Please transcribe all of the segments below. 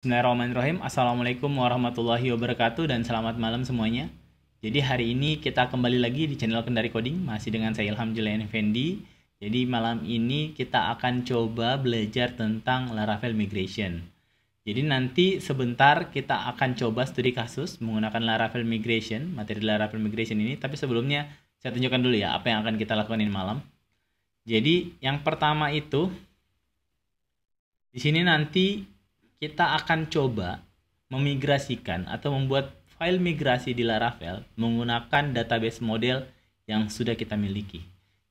Bismillahirrahmanirrahim. Assalamualaikum warahmatullahi wabarakatuh dan selamat malam semuanya. Jadi hari ini kita kembali lagi di channel Kendari Coding, masih dengan saya Ilham Julian Effendi. Jadi malam ini kita akan coba belajar tentang Laravel Migration. Jadi nanti sebentar kita akan coba studi kasus menggunakan Laravel Migration, materi Laravel Migration ini. Tapi sebelumnya saya tunjukkan dulu ya apa yang akan kita lakukan ini malam. Jadi yang pertama itu di sini nanti kita akan coba memigrasikan atau membuat file migrasi di Laravel menggunakan database model yang sudah kita miliki.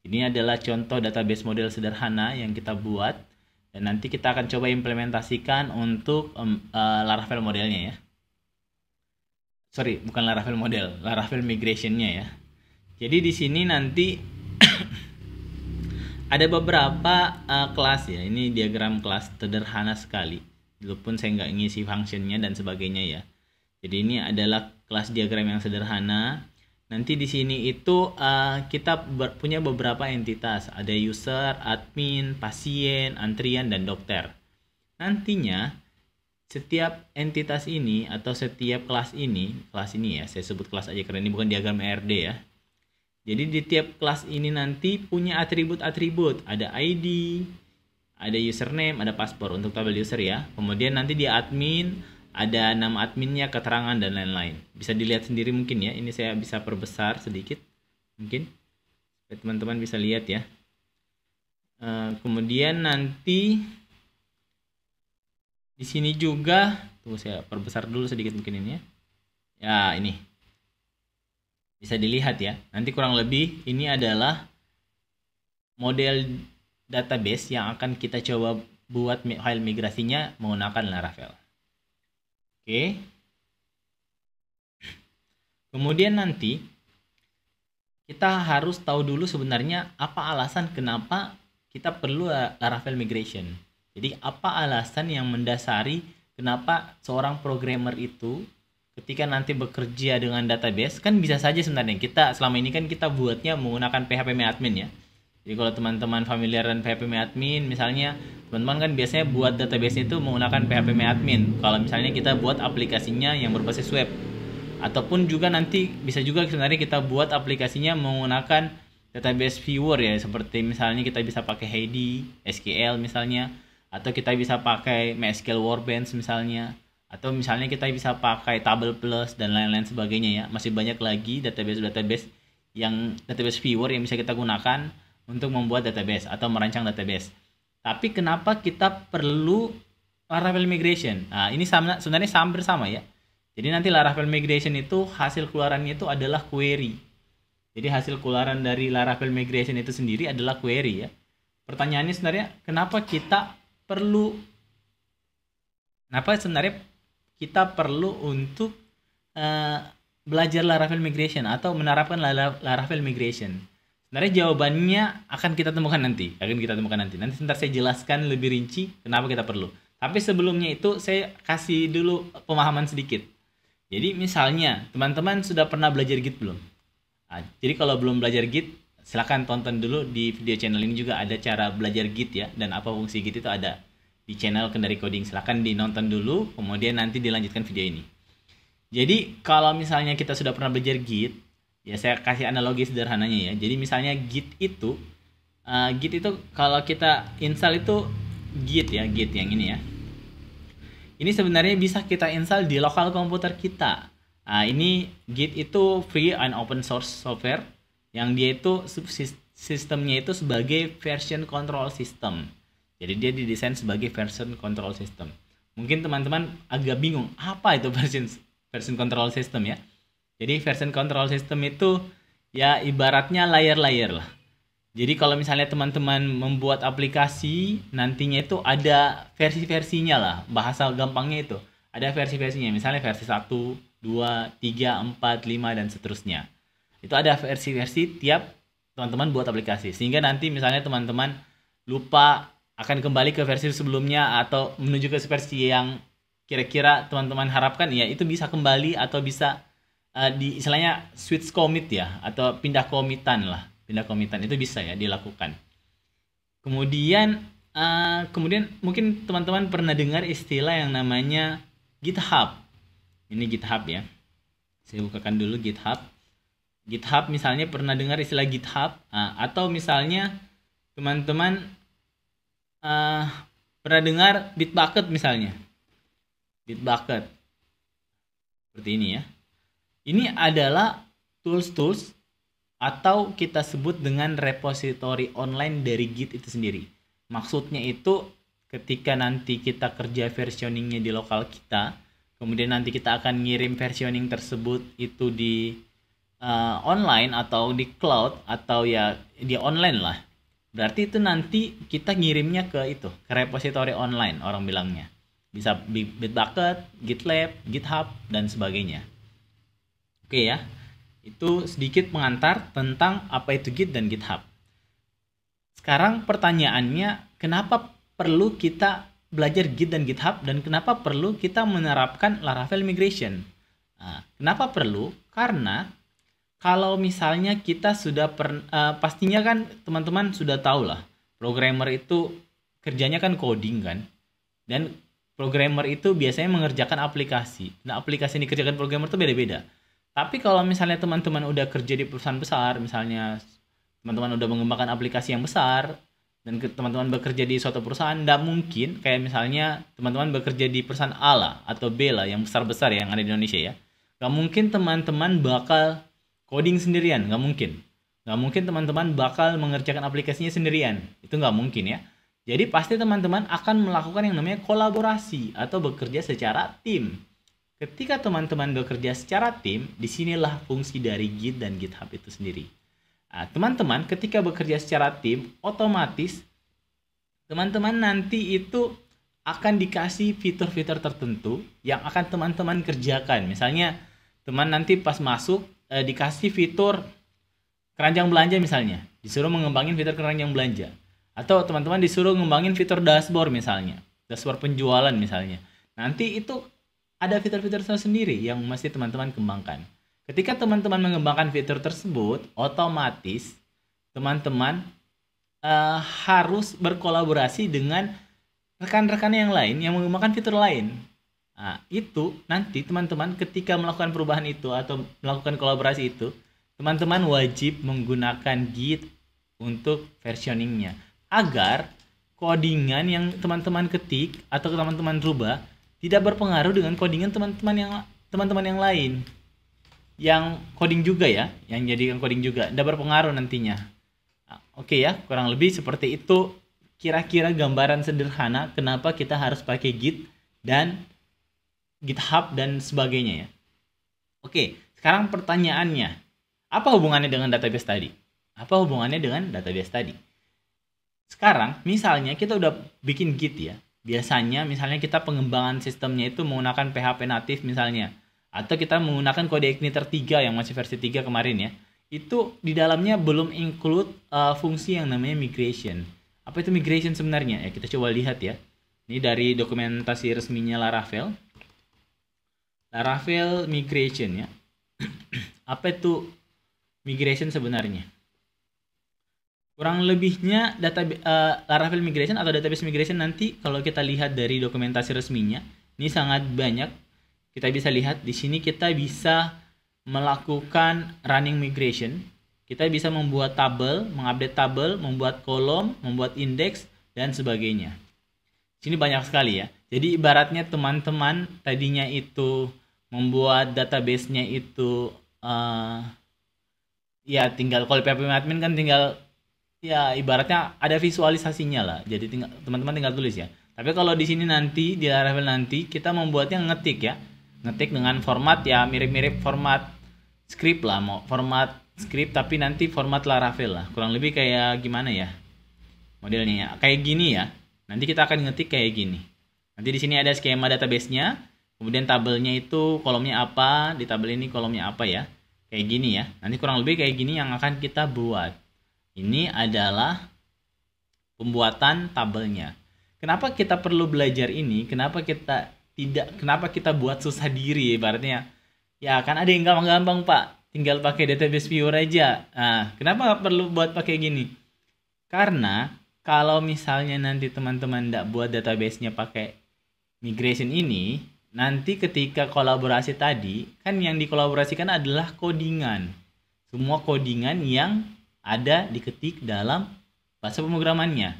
Ini adalah contoh database model sederhana yang kita buat dan nanti kita akan coba implementasikan untuk Laravel modelnya ya. Sorry, bukan Laravel model, Laravel migrationnya ya. Jadi di sini nanti ada beberapa kelas ya. Ini diagram kelas sederhana sekali. Walaupun saya nggak ngisi functionnya dan sebagainya ya. Jadi ini adalah kelas diagram yang sederhana. Nanti di sini itu kita punya beberapa entitas. Ada user, admin, pasien, antrian, dan dokter. Nantinya setiap entitas ini atau setiap kelas ini ya, saya sebut kelas aja karena ini bukan diagram ERD ya. Jadi di tiap kelas ini nanti punya atribut-atribut. Ada ID, ada username, ada password untuk tabel user ya. Kemudian nanti di admin ada nama adminnya, keterangan dan lain-lain. Bisa dilihat sendiri mungkin ya. Ini saya bisa perbesar sedikit mungkin supaya teman-teman bisa lihat ya. Kemudian nanti di sini juga tuh saya perbesar dulu sedikit mungkin ini ya. Ya, ini. Bisa dilihat ya. Nanti kurang lebih ini adalah model database yang akan kita coba buat file migrasinya menggunakan Laravel. Oke. Kemudian nanti kita harus tahu dulu sebenarnya apa alasan kenapa kita perlu Laravel migration. Jadi apa alasan yang mendasari kenapa seorang programmer itu ketika nanti bekerja dengan database, kan bisa saja sebenarnya kita selama ini kan kita buatnya menggunakan PHP-admin ya. Jadi kalau teman-teman familiar dengan PHP-admin, misalnya teman-teman kan biasanya buat database itu menggunakan PHP-admin. Kalau misalnya kita buat aplikasinya yang berbasis web, ataupun juga nanti bisa juga sebenarnya kita buat aplikasinya menggunakan database viewer ya, seperti misalnya kita bisa pakai Heidi, SQL misalnya, atau kita bisa pakai MySQL Workbench misalnya, atau misalnya kita bisa pakai Table Plus dan lain-lain sebagainya ya. Masih banyak lagi database viewer yang bisa kita gunakan untuk membuat database atau merancang database. Tapi kenapa kita perlu Laravel migration? Nah, ini sebenarnya hampir sama ya. Jadi nanti Laravel migration itu hasil keluarannya itu adalah query. Jadi hasil keluaran dari Laravel migration itu sendiri adalah query ya. Pertanyaannya sebenarnya kenapa sebenarnya kita perlu untuk belajar Laravel migration atau menerapkan Laravel migration? Sebenarnya jawabannya akan kita temukan nanti. Nanti sebentar saya jelaskan lebih rinci kenapa kita perlu. Tapi sebelumnya itu saya kasih dulu pemahaman sedikit. Jadi misalnya teman-teman sudah pernah belajar Git belum? Nah, jadi kalau belum belajar Git, silahkan tonton dulu di video channel ini juga ada cara belajar Git ya. Dan apa fungsi Git itu ada di channel Kendari Coding. Silahkan dinonton dulu, kemudian nanti dilanjutkan video ini. Jadi kalau misalnya kita sudah pernah belajar Git, ya saya kasih analogi sederhananya ya. Jadi misalnya Git itu kalau kita install itu Git yang ini ya. Ini sebenarnya bisa kita install di lokal komputer kita. Nah, ini Git itu free and open source software yang dia itu sistemnya itu sebagai version control system. Jadi dia didesain sebagai version control system. Mungkin teman-teman agak bingung apa itu version control system ya. Jadi version control system itu ya ibaratnya layer-layer lah. Jadi kalau misalnya teman-teman membuat aplikasi, nantinya itu ada versi-versinya lah. Bahasa gampangnya itu ada versi-versinya. Misalnya versi 1, 2, 3, 4, 5 dan seterusnya. Itu ada versi-versi tiap teman-teman buat aplikasi. Sehingga nanti misalnya teman-teman lupa akan kembali ke versi sebelumnya atau menuju ke versi yang kira-kira teman-teman harapkan, ya itu bisa kembali atau bisa istilahnya switch commit ya, atau pindah komitan itu bisa ya dilakukan. Kemudian Kemudian mungkin teman-teman pernah dengar istilah yang namanya GitHub. Ini GitHub ya. Saya bukakan dulu GitHub. GitHub misalnya pernah dengar istilah GitHub, atau misalnya teman-teman pernah dengar Bitbucket misalnya. Bitbucket. Seperti ini ya. Ini adalah tools-tools atau kita sebut dengan repository online dari Git itu sendiri. Maksudnya itu ketika nanti kita kerja versioningnya di lokal kita, kemudian nanti kita akan ngirim versioning tersebut itu di online atau di cloud atau ya di online lah. Berarti itu nanti kita ngirimnya ke itu, ke repository online orang bilangnya. Bisa Bitbucket, GitLab, GitHub dan sebagainya. Oke ya. Itu sedikit pengantar tentang apa itu Git dan GitHub. Sekarang pertanyaannya, kenapa perlu kita belajar Git dan GitHub dan kenapa perlu kita menerapkan Laravel migration? Kenapa perlu? Karena kalau misalnya kita sudah pastinya kan teman-teman sudah tahu lah, programmer itu kerjanya kan coding kan, dan programmer itu biasanya mengerjakan aplikasi. Nah, aplikasi yang dikerjakan programmer itu beda-beda. Tapi kalau misalnya teman-teman udah kerja di perusahaan besar, misalnya teman-teman udah mengembangkan aplikasi yang besar, dan teman-teman bekerja di suatu perusahaan, tidak mungkin kayak misalnya teman-teman bekerja di perusahaan A lah, atau B lah, yang besar-besar yang ada di Indonesia ya. Gak mungkin teman-teman bakal coding sendirian, nggak mungkin. Nggak mungkin teman-teman bakal mengerjakan aplikasinya sendirian. Itu nggak mungkin ya. Jadi pasti teman-teman akan melakukan yang namanya kolaborasi atau bekerja secara tim. Ketika teman-teman bekerja secara tim, disinilah fungsi dari Git dan GitHub itu sendiri. Teman-teman ketika bekerja secara tim, otomatis teman-teman nanti itu akan dikasih fitur-fitur tertentu yang akan teman-teman kerjakan. Misalnya, teman nanti pas masuk dikasih fitur keranjang belanja misalnya, disuruh mengembangin fitur keranjang belanja, atau teman-teman disuruh ngembangin fitur dashboard misalnya, dashboard penjualan misalnya. Nanti itu ada fitur-fitur tersendiri yang mesti teman-teman kembangkan. Ketika teman-teman mengembangkan fitur tersebut, otomatis teman-teman harus berkolaborasi dengan rekan-rekan yang lain yang mengembangkan fitur lain. Nah, itu nanti teman-teman ketika melakukan perubahan itu atau melakukan kolaborasi itu, teman-teman wajib menggunakan Git untuk versioningnya agar codingan yang teman-teman ketik atau teman-teman rubah tidak berpengaruh dengan codingan teman-teman yang lain yang coding juga ya, yang jadikan coding juga, tidak berpengaruh nantinya. Oke ya, kurang lebih seperti itu kira-kira gambaran sederhana kenapa kita harus pakai Git dan GitHub dan sebagainya ya. Oke, sekarang pertanyaannya, apa hubungannya dengan database tadi? Apa hubungannya dengan database tadi? Sekarang, misalnya kita udah bikin Git ya. Biasanya, misalnya kita pengembangan sistemnya itu menggunakan PHP native misalnya. Atau kita menggunakan kode Igniter 3 yang masih versi 3 kemarin ya. Itu di dalamnya belum include fungsi yang namanya migration. Apa itu migration sebenarnya? Ya, kita coba lihat ya. Ini dari dokumentasi resminya Laravel. Laravel migration ya. Apa itu migration sebenarnya? Kurang lebihnya Laravel migration atau database migration nanti kalau kita lihat dari dokumentasi resminya, ini sangat banyak. Kita bisa lihat di sini kita bisa melakukan running migration. Kita bisa membuat tabel, mengupdate tabel, membuat kolom, membuat indeks dan sebagainya. Sini banyak sekali ya. Jadi ibaratnya teman-teman tadinya itu membuat database-nya itu ya tinggal kalau PHP admin kan tinggal ya ibaratnya ada visualisasinya lah. Jadi teman-teman tinggal tulis ya. Tapi kalau di sini nanti di Laravel nanti kita membuatnya ngetik ya. Ngetik dengan format ya mirip-mirip format script lah, mau format script tapi nanti format Laravel lah. Kurang lebih kayak gimana ya? Modelnya ya. Kayak gini ya. Nanti kita akan ngetik kayak gini. Nanti di sini ada skema database-nya. Kemudian tabelnya itu kolomnya apa, di tabel ini kolomnya apa ya. Kayak gini ya. Nanti kurang lebih kayak gini yang akan kita buat. Ini adalah pembuatan tabelnya. Kenapa kita perlu belajar ini? Kenapa kita buat susah diri ibaratnya? Ya kan ada yang gampang-gampang Pak. Tinggal pakai database viewer aja. Nah, kenapa perlu buat pakai gini? Karena kalau misalnya nanti teman-teman nggak buat database-nya pakai migration ini, nanti ketika kolaborasi tadi, kan yang dikolaborasikan adalah codingan. Semua codingan yang ada diketik dalam bahasa pemrogramannya.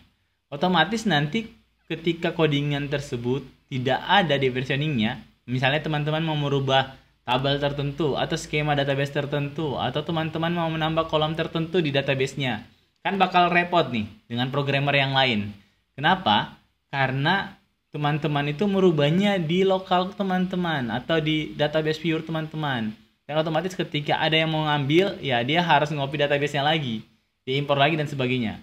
Otomatis nanti ketika codingan tersebut tidak ada di versioningnya, misalnya teman-teman mau merubah tabel tertentu atau skema database tertentu, atau teman-teman mau menambah kolom tertentu di database-nya, kan bakal repot nih dengan programmer yang lain. Kenapa? Karena teman-teman itu merubahnya di lokal teman-teman atau di database viewer teman-teman. Dan otomatis ketika ada yang mau ngambil, ya dia harus ngopi database-nya lagi, diimpor lagi dan sebagainya.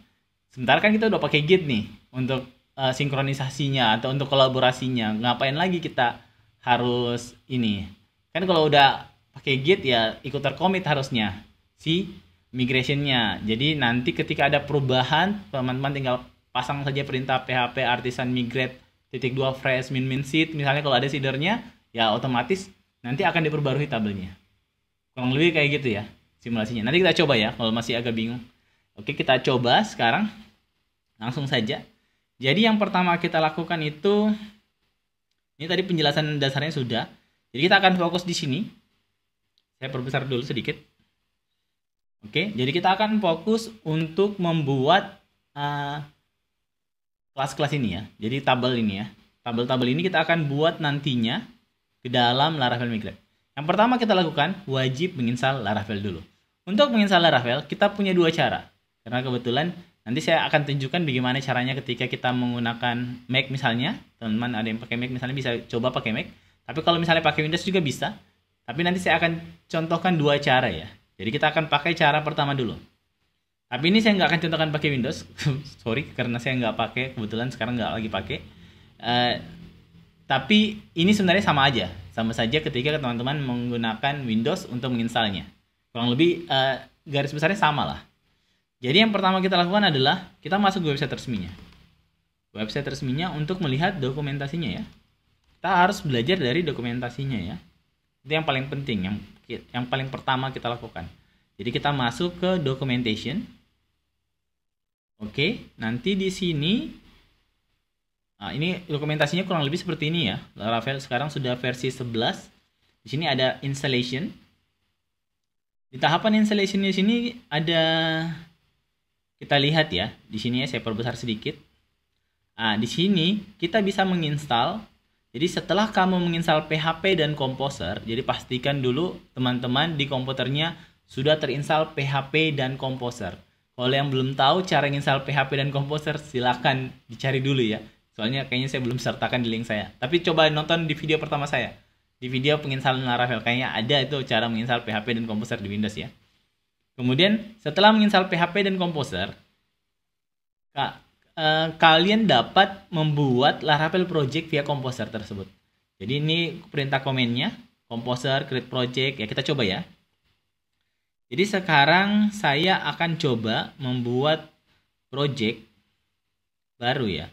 Sementara kan kita udah pakai Git nih untuk sinkronisasinya atau untuk kolaborasinya. Ngapain lagi kita harus ini? Kan kalau udah pakai Git ya ikut tercommit harusnya si migrationnya. Jadi nanti ketika ada perubahan, teman-teman tinggal pasang saja perintah php artisan migrate .2 fresh min seed, misalnya kalau ada seedernya ya otomatis nanti akan diperbarui tabelnya. Kurang lebih kayak gitu ya simulasinya. Nanti kita coba ya kalau masih agak bingung. Oke, kita coba sekarang langsung saja. Jadi yang pertama kita lakukan itu, ini tadi penjelasan dasarnya sudah. Jadi kita akan fokus di sini. Saya perbesar dulu sedikit. Oke, jadi kita akan fokus untuk membuat kelas-kelas ini ya. Jadi tabel ini ya. Tabel-tabel ini kita akan buat nantinya ke dalam Laravel Migrate. Yang pertama kita lakukan, wajib menginstal Laravel dulu. Untuk menginstal Laravel, kita punya dua cara. Karena kebetulan nanti saya akan tunjukkan bagaimana caranya ketika kita menggunakan Mac misalnya. Teman-teman ada yang pakai Mac misalnya bisa coba pakai Mac. Tapi kalau misalnya pakai Windows juga bisa. Tapi nanti saya akan contohkan dua cara ya. Jadi kita akan pakai cara pertama dulu. Tapi ini saya nggak akan contohkan pakai Windows. Sorry, karena saya nggak pakai. Kebetulan sekarang nggak lagi pakai. Tapi ini sebenarnya sama aja. Sama saja ketika teman-teman menggunakan Windows untuk menginstalnya. Kurang lebih garis besarnya sama lah. Jadi yang pertama kita lakukan adalah kita masuk ke website resminya. Website resminya untuk melihat dokumentasinya ya. Kita harus belajar dari dokumentasinya ya. Itu yang paling penting, yang paling pertama kita lakukan. Jadi kita masuk ke documentation. Oke, nanti di sini ini dokumentasinya kurang lebih seperti ini ya. Laravel sekarang sudah versi 11. Di sini ada installation. Di tahapan installation di sini ada, kita lihat ya. Di sini ya saya perbesar sedikit. Di sini kita bisa menginstal. Jadi setelah kamu menginstal PHP dan Composer, jadi pastikan dulu teman-teman di komputernya sudah terinstall PHP dan Composer. Kalau yang belum tahu cara menginstal PHP dan Composer, silahkan dicari dulu ya. Soalnya kayaknya saya belum sertakan di link saya. Tapi coba nonton di video pertama saya. Di video penginstalan Laravel. Kayaknya ada itu cara menginstal PHP dan Composer di Windows ya. Kemudian setelah menginstal PHP dan Composer, kalian dapat membuat Laravel project via Composer tersebut. Jadi ini perintah komennya. Composer, create project. Ya kita coba ya. Jadi sekarang saya akan coba membuat project baru ya.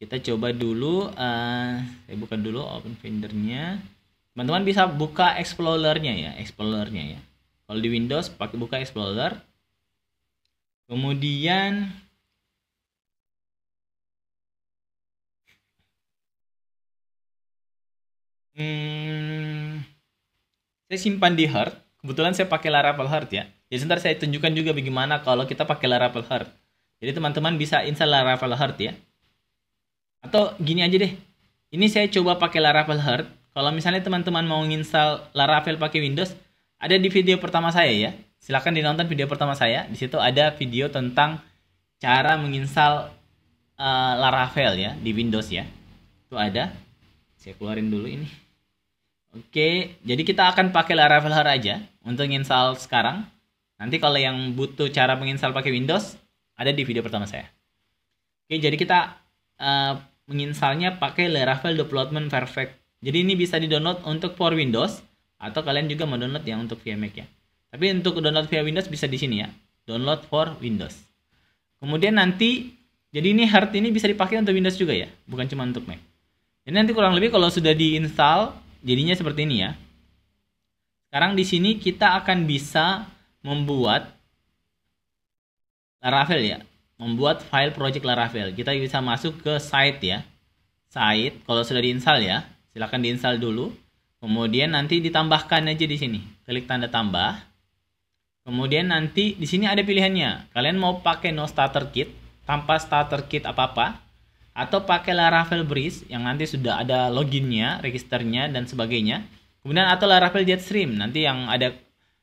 Kita coba dulu, saya buka dulu Open Finder-nya. Teman-teman bisa buka Explorer-nya ya, Explorer-nya ya. Kalau di Windows pakai buka Explorer. Kemudian saya simpan di Heart. Kebetulan saya pakai Laravel Heart ya. Jadi sebentar saya tunjukkan juga bagaimana kalau kita pakai Laravel Heart. Jadi teman-teman bisa install Laravel Heart ya. Atau gini aja deh. Ini saya coba pakai Laravel Heart. Kalau misalnya teman-teman mau nginstal Laravel pakai Windows, ada di video pertama saya ya. Silahkan dinonton video pertama saya. Di situ ada video tentang cara menginstal Laravel ya di Windows ya. Itu ada. Saya keluarin dulu ini. Oke, jadi kita akan pakai Laravel Heart aja untuk nginstal sekarang. Nanti kalau yang butuh cara menginstal pakai Windows, ada di video pertama saya. Oke, jadi kita menginstalnya pakai Laravel Development Perfect. Jadi ini bisa di-download untuk for Windows atau kalian juga mau download yang untuk via Mac ya. Tapi untuk download via Windows bisa di sini ya. Download for Windows. Kemudian nanti jadi ini Heart ini bisa dipakai untuk Windows juga ya, bukan cuma untuk Mac. Jadi nanti kurang lebih kalau sudah diinstal jadinya seperti ini ya. Sekarang di sini kita akan bisa membuat Laravel ya. membuat file project Laravel. Kita bisa masuk ke site ya. Site, kalau sudah diinstal ya, silakan diinstal dulu. Kemudian nanti ditambahkan aja di sini. Klik tanda tambah. Kemudian nanti di sini ada pilihannya. Kalian mau pakai no starter kit tanpa starter kit apa-apa, atau pakai Laravel Breeze yang nanti sudah ada loginnya, registernya dan sebagainya. Kemudian atau Laravel Jetstream nanti yang ada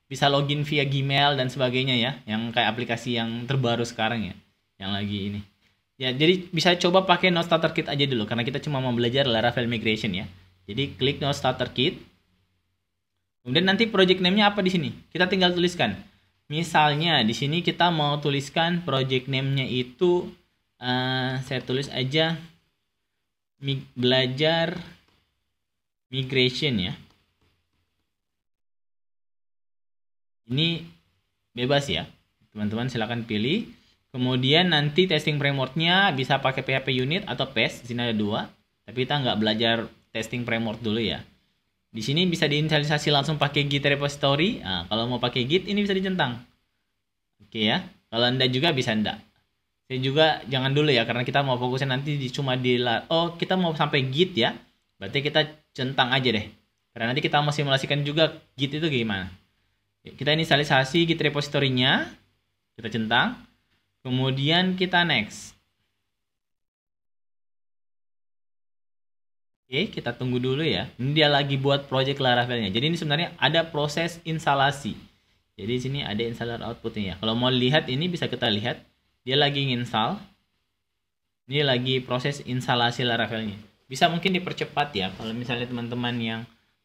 bisa login via Gmail dan sebagainya ya, yang kayak aplikasi yang terbaru sekarang ya, yang lagi ini. Ya, jadi bisa coba pakai no starter kit aja dulu karena kita cuma mau belajar Laravel migration ya. Jadi klik no starter kit. Kemudian nanti project name-nya apa di sini? Kita tinggal tuliskan. Misalnya di sini kita mau tuliskan project name-nya itu saya tulis aja belajar migration ya. Ini bebas ya, teman-teman silahkan pilih. Kemudian nanti testing frameworknya bisa pakai PHP unit atau PES. Di sini ada dua, tapi kita nggak belajar testing framework dulu ya. Di sini bisa diinisialisasi langsung pakai Git repository. Nah, kalau mau pakai Git ini bisa dicentang. Oke ya, kalau Anda juga bisa Anda. Saya juga jangan dulu ya, karena kita mau fokusnya nanti cuma di kita mau sampai Git ya. Berarti kita centang aja deh. Karena nanti kita mau simulasikan juga Git itu gimana. Kita inisialisasi Git repository-nya, kita centang, kemudian kita next. Oke, kita tunggu dulu ya. Ini dia lagi buat project Laravel-nya. Jadi ini sebenarnya ada proses instalasi. Jadi di sini ada installer output-nya ya. Kalau mau lihat ini bisa kita lihat, dia lagi install. Ini lagi proses instalasi Laravel-nya. Bisa mungkin dipercepat ya. Kalau misalnya teman-teman yang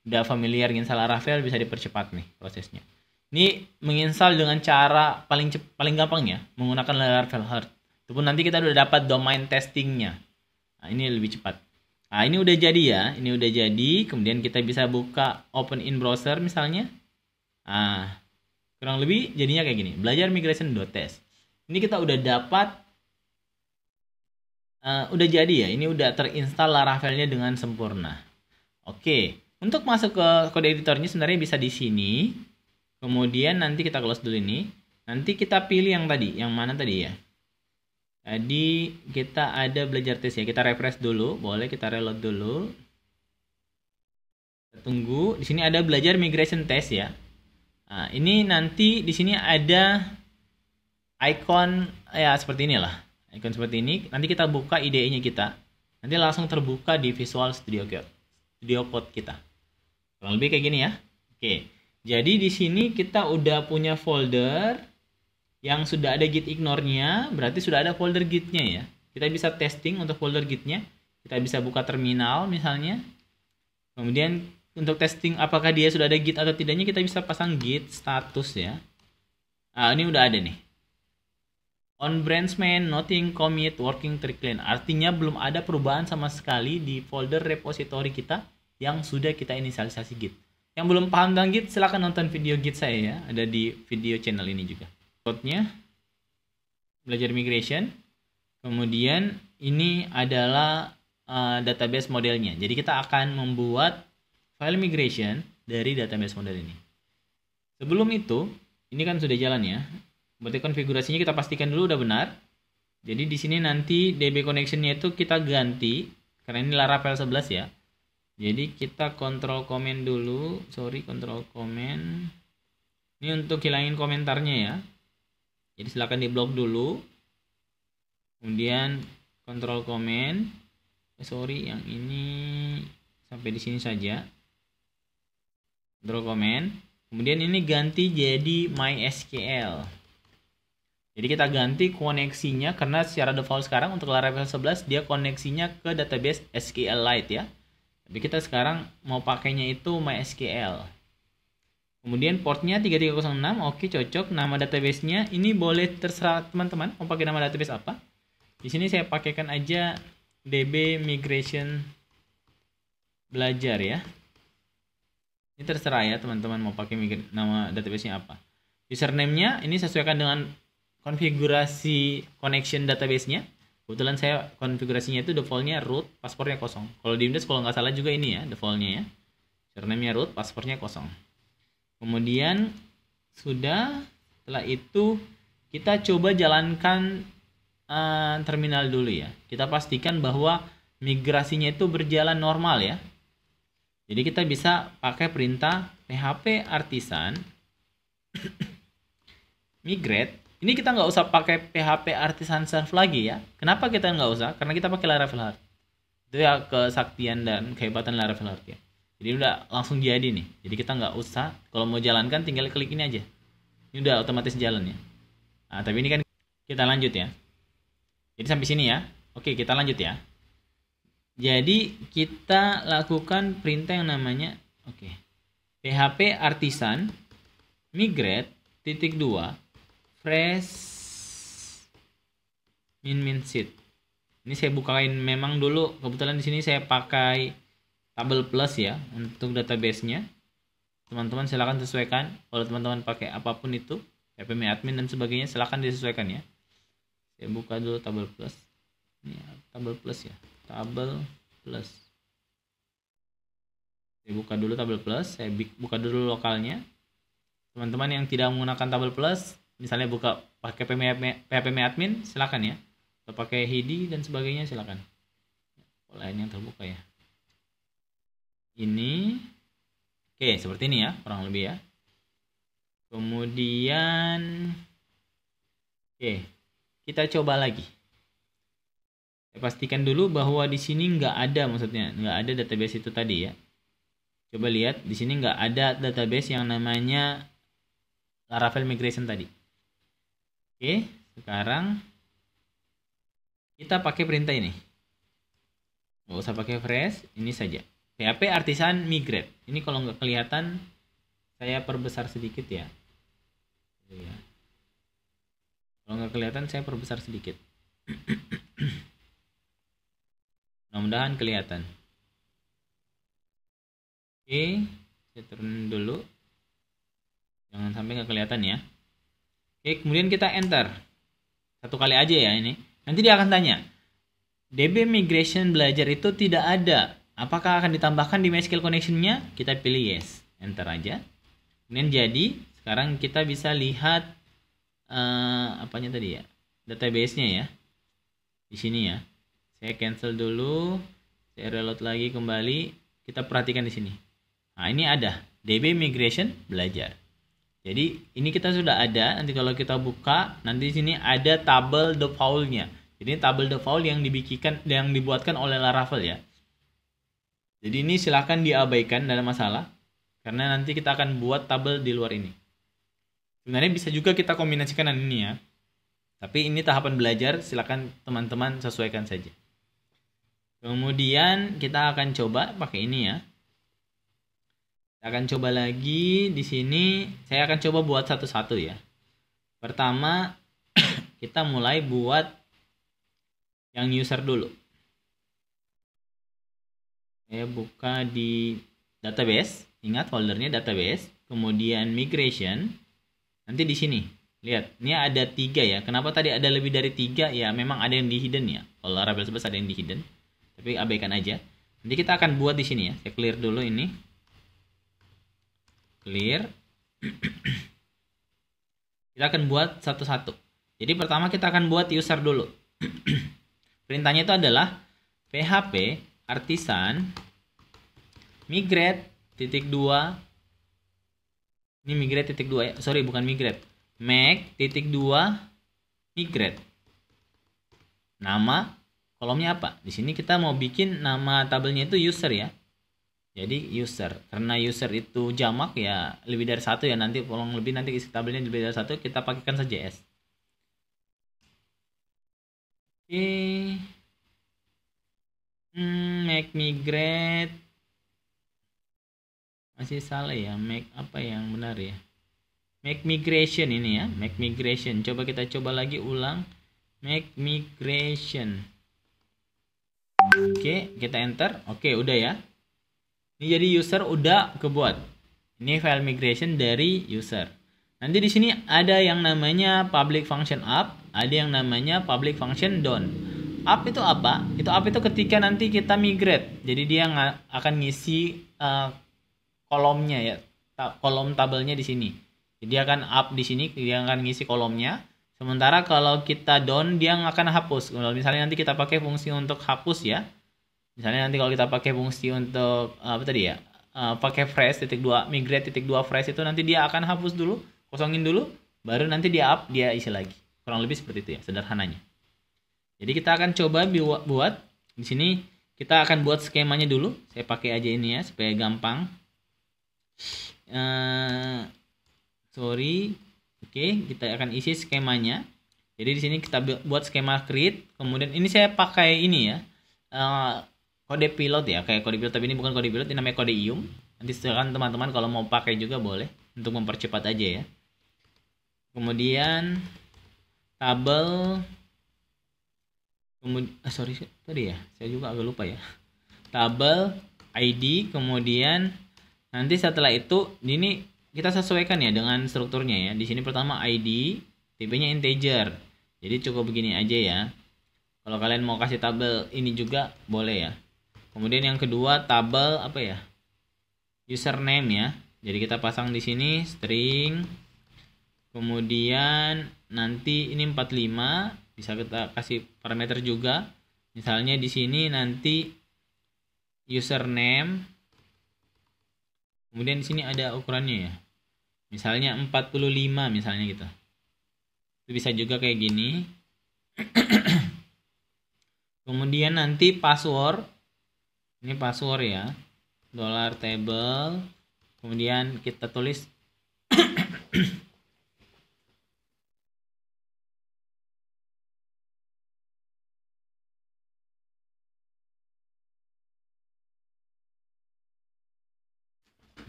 udah familiar install Laravel bisa dipercepat nih prosesnya. Ini menginstal dengan cara paling gampang ya, menggunakan Laravel Heart. Itu pun nanti kita udah dapat domain testingnya. Nah, ini lebih cepat. Nah, ini udah jadi ya, ini udah jadi. Kemudian kita bisa buka open in browser misalnya. Nah, kurang lebih jadinya kayak gini, belajar migration.test. Ini kita udah dapat, udah jadi ya, ini udah terinstall Laravelnya dengan sempurna. Oke, untuk masuk ke kode editornya sebenarnya bisa di sini. Kemudian nanti kita close dulu ini. Nanti kita pilih yang tadi. Yang mana tadi ya? Tadi kita ada belajar tes ya. Kita refresh dulu. Boleh kita reload dulu. Kita tunggu. Di sini ada belajar migration test ya. Nah, ini nanti di sini ada icon ya seperti inilah. Icon seperti ini. Nanti kita buka IDE-nya kita. Nanti langsung terbuka di Visual Studio Code kita. Kurang lebih kayak gini ya. Oke. Jadi di sini kita udah punya folder yang sudah ada git ignore-nya, berarti sudah ada folder git-nya ya. Kita bisa testing untuk folder git-nya. Kita bisa buka terminal misalnya. Kemudian untuk testing apakah dia sudah ada git atau tidaknya, kita bisa pasang git status ya. Nah, ini udah ada nih. On branch main, nothing commit, working tree clean. Artinya belum ada perubahan sama sekali di folder repository kita yang sudah kita inisialisasi git. Yang belum paham tentang Git, silahkan nonton video Git saya ya. Ada di video channel ini juga. Code-nya, belajar migration. Kemudian ini adalah database modelnya. Jadi kita akan membuat file migration dari database model ini. Sebelum itu, ini kan sudah jalan ya. Berarti konfigurasinya kita pastikan dulu udah benar. Jadi di sini nanti DB connection-nya itu kita ganti. Karena ini Laravel 11 ya. Jadi kita kontrol komen dulu, kontrol komen. Ini untuk hilangin komentarnya ya. Jadi silakan di blok dulu. Kemudian kontrol komen. Yang ini sampai di sini saja. Kontrol komen. Kemudian ini ganti jadi MySQL. Jadi kita ganti koneksinya karena secara default sekarang untuk Laravel 11 dia koneksinya ke database SQLite ya. Tapi kita sekarang mau pakainya itu MySQL. Kemudian portnya 3306, oke cocok. Nama database-nya ini boleh terserah teman-teman mau pakai nama database apa. Di sini saya pakaikan aja DB Migration Belajar ya. Ini terserah ya teman-teman mau pakai nama database-nya apa. Username-nya ini sesuaikan dengan konfigurasi connection database-nya. Kebetulan saya konfigurasinya itu defaultnya root, paspornya kosong. Kalau di Windows kalau nggak salah juga ini ya defaultnya ya. Username-nya root, paspornya kosong. Kemudian setelah itu kita coba jalankan terminal dulu ya. Kita pastikan bahwa migrasinya itu berjalan normal ya. Jadi kita bisa pakai perintah php artisan migrate. Ini kita nggak usah pakai php artisan serve lagi ya. Kenapa kita nggak usah? Karena kita pakai Laravel Heart. Itu ya kesaktian dan kehebatan Laravel Heart ya. Jadi udah langsung jadi nih. Jadi kita nggak usah, kalau mau jalankan tinggal klik ini aja. Ini udah otomatis jalan ya. Nah, tapi ini kan kita lanjut ya. Jadi sampai sini ya. Oke, kita lanjut ya. Jadi kita lakukan perintah yang namanya php artisan migrate .2 fresh min sheet. Ini saya bukain memang dulu, kebetulan di sini saya pakai tabel plus ya untuk database-nya. Teman-teman silakan sesuaikan. Kalau teman-teman pakai apapun itu, ppm admin dan sebagainya, silakan disesuaikan ya. Saya buka dulu tabel plus. Ini tabel plus ya. Tabel plus. Saya buka dulu tabel plus, saya buka dulu lokalnya. Teman-teman yang tidak menggunakan tabel plus, misalnya buka pakai ppm admin, silakan ya. Atau pakai HIDI dan sebagainya, silakan. Lain yang terbuka ya. Ini oke, seperti ini ya, kurang lebih ya. Kemudian kita coba lagi. Pastikan dulu bahwa di sini nggak ada, maksudnya nggak ada database itu tadi ya. Coba lihat di sini nggak ada database yang namanya Laravel migration tadi. Oke, sekarang kita pakai perintah ini. Nggak usah pakai fresh, ini saja. php artisan migrate. Ini kalau nggak kelihatan, saya perbesar sedikit ya. Kalau nggak kelihatan, saya perbesar sedikit. Mudah-mudahan kelihatan. Oke, saya turun dulu. Jangan sampai nggak kelihatan ya. Oke, kemudian kita enter. Satu kali aja ya ini. Nanti dia akan tanya, DB migration belajar itu tidak ada. Apakah akan ditambahkan di MySQL connection-nya? Kita pilih yes. Enter aja. Kemudian jadi, sekarang kita bisa lihat apanya tadi ya? Database-nya ya. Di sini ya. Saya cancel dulu, saya reload lagi kembali, kita perhatikan di sini. Nah, ini ada DB migration belajar. Jadi ini kita sudah ada. Nanti kalau kita buka, nanti di sini ada tabel default-nya. Jadi tabel default yang dibuatkan oleh Laravel ya. Jadi ini silahkan diabaikan, tidak ada masalah, karena nanti kita akan buat tabel di luar ini. Sebenarnya bisa juga kita kombinasikan dengan ini ya. Tapi ini tahapan belajar, silakan teman-teman sesuaikan saja. Kemudian kita akan coba pakai ini ya. Kita akan coba lagi di sini. Saya akan coba buat satu-satu ya. Pertama kita mulai buat yang user dulu. Saya buka di database. Ingat foldernya database. Kemudian migration. Nanti di sini. Lihat, ini ada 3 ya. Kenapa tadi ada lebih dari 3? Ya memang ada yang di hidden ya. Kalau Laravel 11 ada yang di hidden. Tapi abaikan aja. Nanti kita akan buat di sini ya. Saya clear dulu ini. Clear. Kita akan buat satu-satu. Jadi pertama kita akan buat user dulu. Perintahnya itu adalah php artisan migrate .2. Ini migrate .2 ya. Sorry, bukan migrate. Make .2 migrate. Nama kolomnya apa? Di sini kita mau bikin nama tabelnya itu user ya. Jadi user. Karena user itu jamak ya, lebih dari 1 ya, nanti kolom lebih, nanti isi tabelnya lebih dari 1, kita pakaikan saja S. Oke. Make migrate. Masih salah ya, make apa yang benar ya? Make migration ini ya, make migration. Coba kita coba lagi ulang. Make migration. Oke, kita enter. Oke, udah ya. Ini jadi user udah kebuat. Ini file migration dari user. Nanti di sini ada yang namanya public function up, ada yang namanya public function down. Up itu apa? Itu up itu ketika nanti kita migrate. Jadi dia akan ngisi kolomnya ya, kolom tabelnya di sini. Jadi dia akan up di sini, dia akan ngisi kolomnya. Sementara kalau kita don't, dia nggak akan hapus. Kalau misalnya nanti kita pakai fungsi untuk hapus ya. Misalnya nanti kalau kita pakai fungsi untuk apa tadi ya? Pakai phrase titik dua, migrate titik dua phrase itu nanti dia akan hapus dulu, kosongin dulu, baru nanti dia isi lagi. Kurang lebih seperti itu ya, sederhananya. Jadi kita akan coba buat di sini kita akan buat skemanya dulu. Saya pakai aja ini ya supaya gampang. Sorry. Oke, kita akan isi skemanya. Jadi di sini kita buat skema create. Kemudian ini saya pakai ini ya, kode pilot ya, kayak kode pilot, tapi ini bukan kode pilot, ini namanya kode ium. Nanti silakan teman-teman kalau mau pakai juga boleh untuk mempercepat aja ya. Kemudian tabel, kemudian sorry tadi ya, saya juga agak lupa ya. Tabel ID, kemudian nanti setelah itu ini kita sesuaikan ya dengan strukturnya ya. Di sini pertama ID, tipenya integer. Jadi cukup begini aja ya. Kalau kalian mau kasih tabel ini juga boleh ya. Kemudian yang kedua tabel apa ya? Username ya. Jadi kita pasang di sini string. Kemudian nanti ini 45, bisa kita kasih parameter juga. Misalnya di sini nanti username. Kemudian di sini ada ukurannya ya. Misalnya 45 misalnya gitu. Itu bisa juga kayak gini. Kemudian nanti password. Ini password ya. $table. Kemudian kita tulis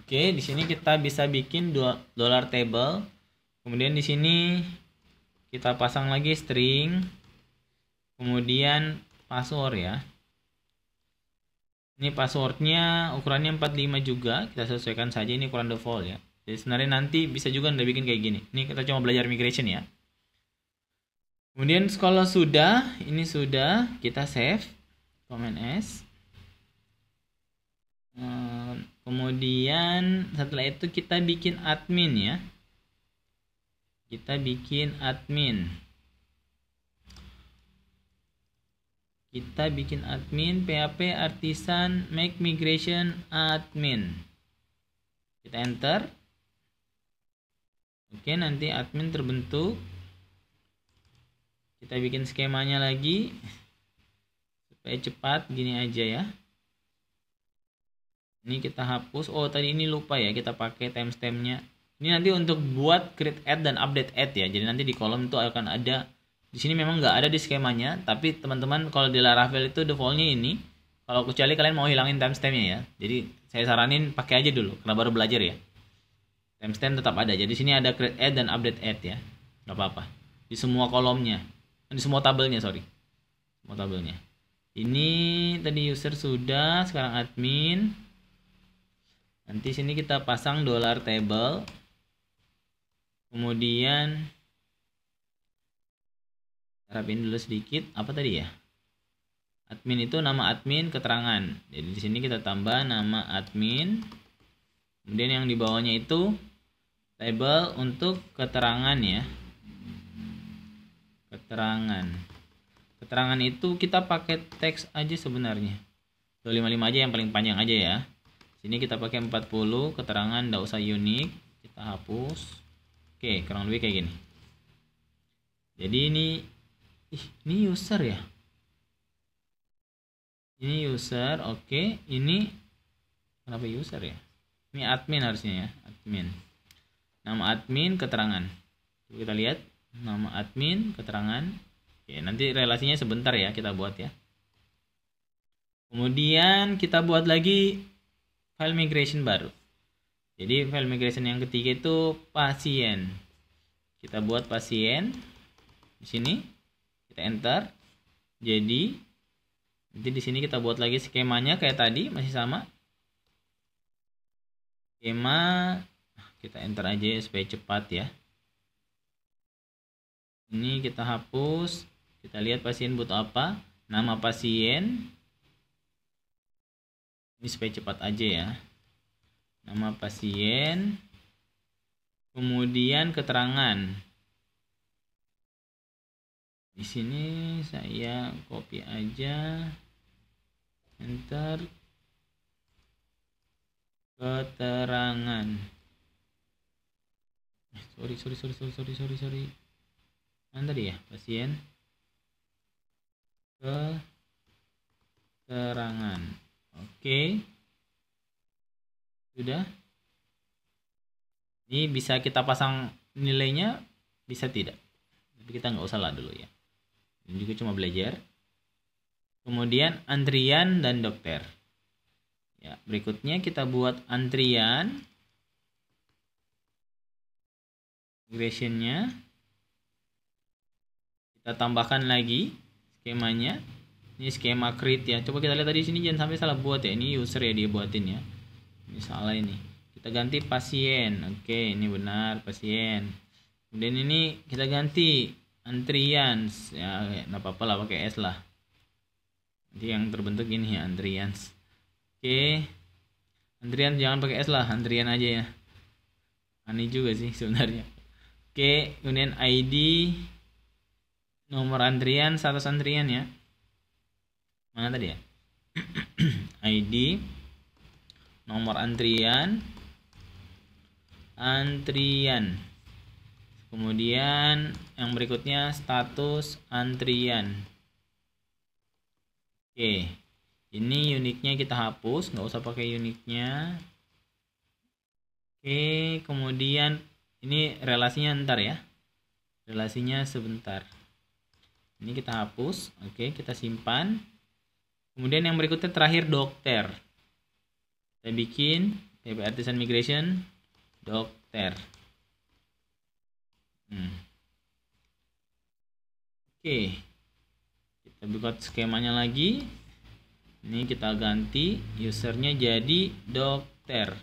Oke, di sini kita bisa bikin $table. Kemudian di sini kita pasang lagi string. Kemudian password ya. Ini passwordnya ukurannya 45 juga. Kita sesuaikan saja, ini ukuran default ya. Jadi sebenarnya nanti bisa juga Anda bikin kayak gini. Ini kita cuma belajar migration ya. Kemudian kalau sudah, ini sudah, kita save. Command S. Kemudian setelah itu kita bikin admin ya. Kita bikin admin. Kita bikin admin php artisan make migration admin. Kita enter. Oke, nanti admin terbentuk. Kita bikin skemanya lagi supaya cepat, gini aja ya. Ini kita hapus. Oh, tadi ini lupa ya, kita pakai timestampnya. Ini nanti untuk buat create add dan update add ya. Jadi nanti di kolom itu akan ada. Di sini memang nggak ada di skemanya, tapi teman-teman kalau di Laravel itu defaultnya ini. Kalau kecuali kalian mau hilangin timestampnya ya. Jadi saya saranin pakai aja dulu karena baru belajar ya. Timestamp tetap ada. Jadi di sini ada create add dan update add ya. Nggak apa-apa. Di semua kolomnya, di semua tabelnya, sorry. Semua tabelnya. Ini tadi user sudah, sekarang admin. Nanti sini kita pasang $table. Kemudian rapin dulu sedikit. Apa tadi ya? Admin itu nama admin, keterangan. Jadi di sini kita tambah nama admin. Kemudian yang di bawahnya itu table untuk keterangan ya. Keterangan. Keterangan itu kita pakai teks aja sebenarnya. 255 aja yang paling panjang aja ya. Sini kita pakai 40, keterangan enggak usah unik, kita hapus. Oke, kurang lebih kayak gini. Jadi ini user ya. Ini user, oke. Ini kenapa user ya? Ini admin harusnya ya, admin. Nama admin, keterangan. Coba kita lihat, nama admin, keterangan. Oke, nanti relasinya sebentar ya kita buat ya. Kemudian kita buat lagi file migration baru. Jadi file migration yang ketiga itu pasien. Kita buat pasien. Di sini kita enter. Jadi nanti di sini kita buat lagi skemanya kayak tadi, masih sama. Skema kita enter aja supaya cepat ya. Ini kita hapus. Kita lihat pasien butuh apa. Nama pasien. Ini supaya cepat aja ya. Nama pasien. Kemudian keterangan. Di sini saya copy aja, enter, keterangan. Sorry. Mana tadi ya? Pasien, keterangan. Oke. Sudah. Ini bisa kita pasang nilainya, bisa tidak. Tapi kita nggak usah lah dulu ya. Ini juga cuma belajar. Kemudian antrian dan dokter. Ya, berikutnya kita buat antrian. Migrationnya. Kita tambahkan lagi skemanya. Ini skema create ya. Coba kita lihat tadi sini, jangan sampai salah buat ya. Ini user ya dia buatin ya. Ini salah ini. Kita ganti pasien. Oke, ini benar pasien. Kemudian ini kita ganti antrian. Ya, nggak apa-apa lah, pakai S lah. Nanti yang terbentuk ini ya, antrian. Oke. Antrian jangan pakai S lah, antrian aja ya. Aneh juga sih sebenarnya. Oke, kemudian ID, nomor antrian, status antrian ya. Mana tadi ya? ID, nomor antrian, kemudian yang berikutnya status antrian. Oke, ini uniknya kita hapus, nggak usah pakai uniknya. Oke, kemudian ini relasinya ntar ya, relasinya sebentar. Ini kita hapus. Oke, kita simpan. Kemudian yang berikutnya terakhir dokter. Saya bikin PHP Artisan Migration dokter. Oke, kita buat skemanya lagi. Ini kita ganti usernya jadi dokter.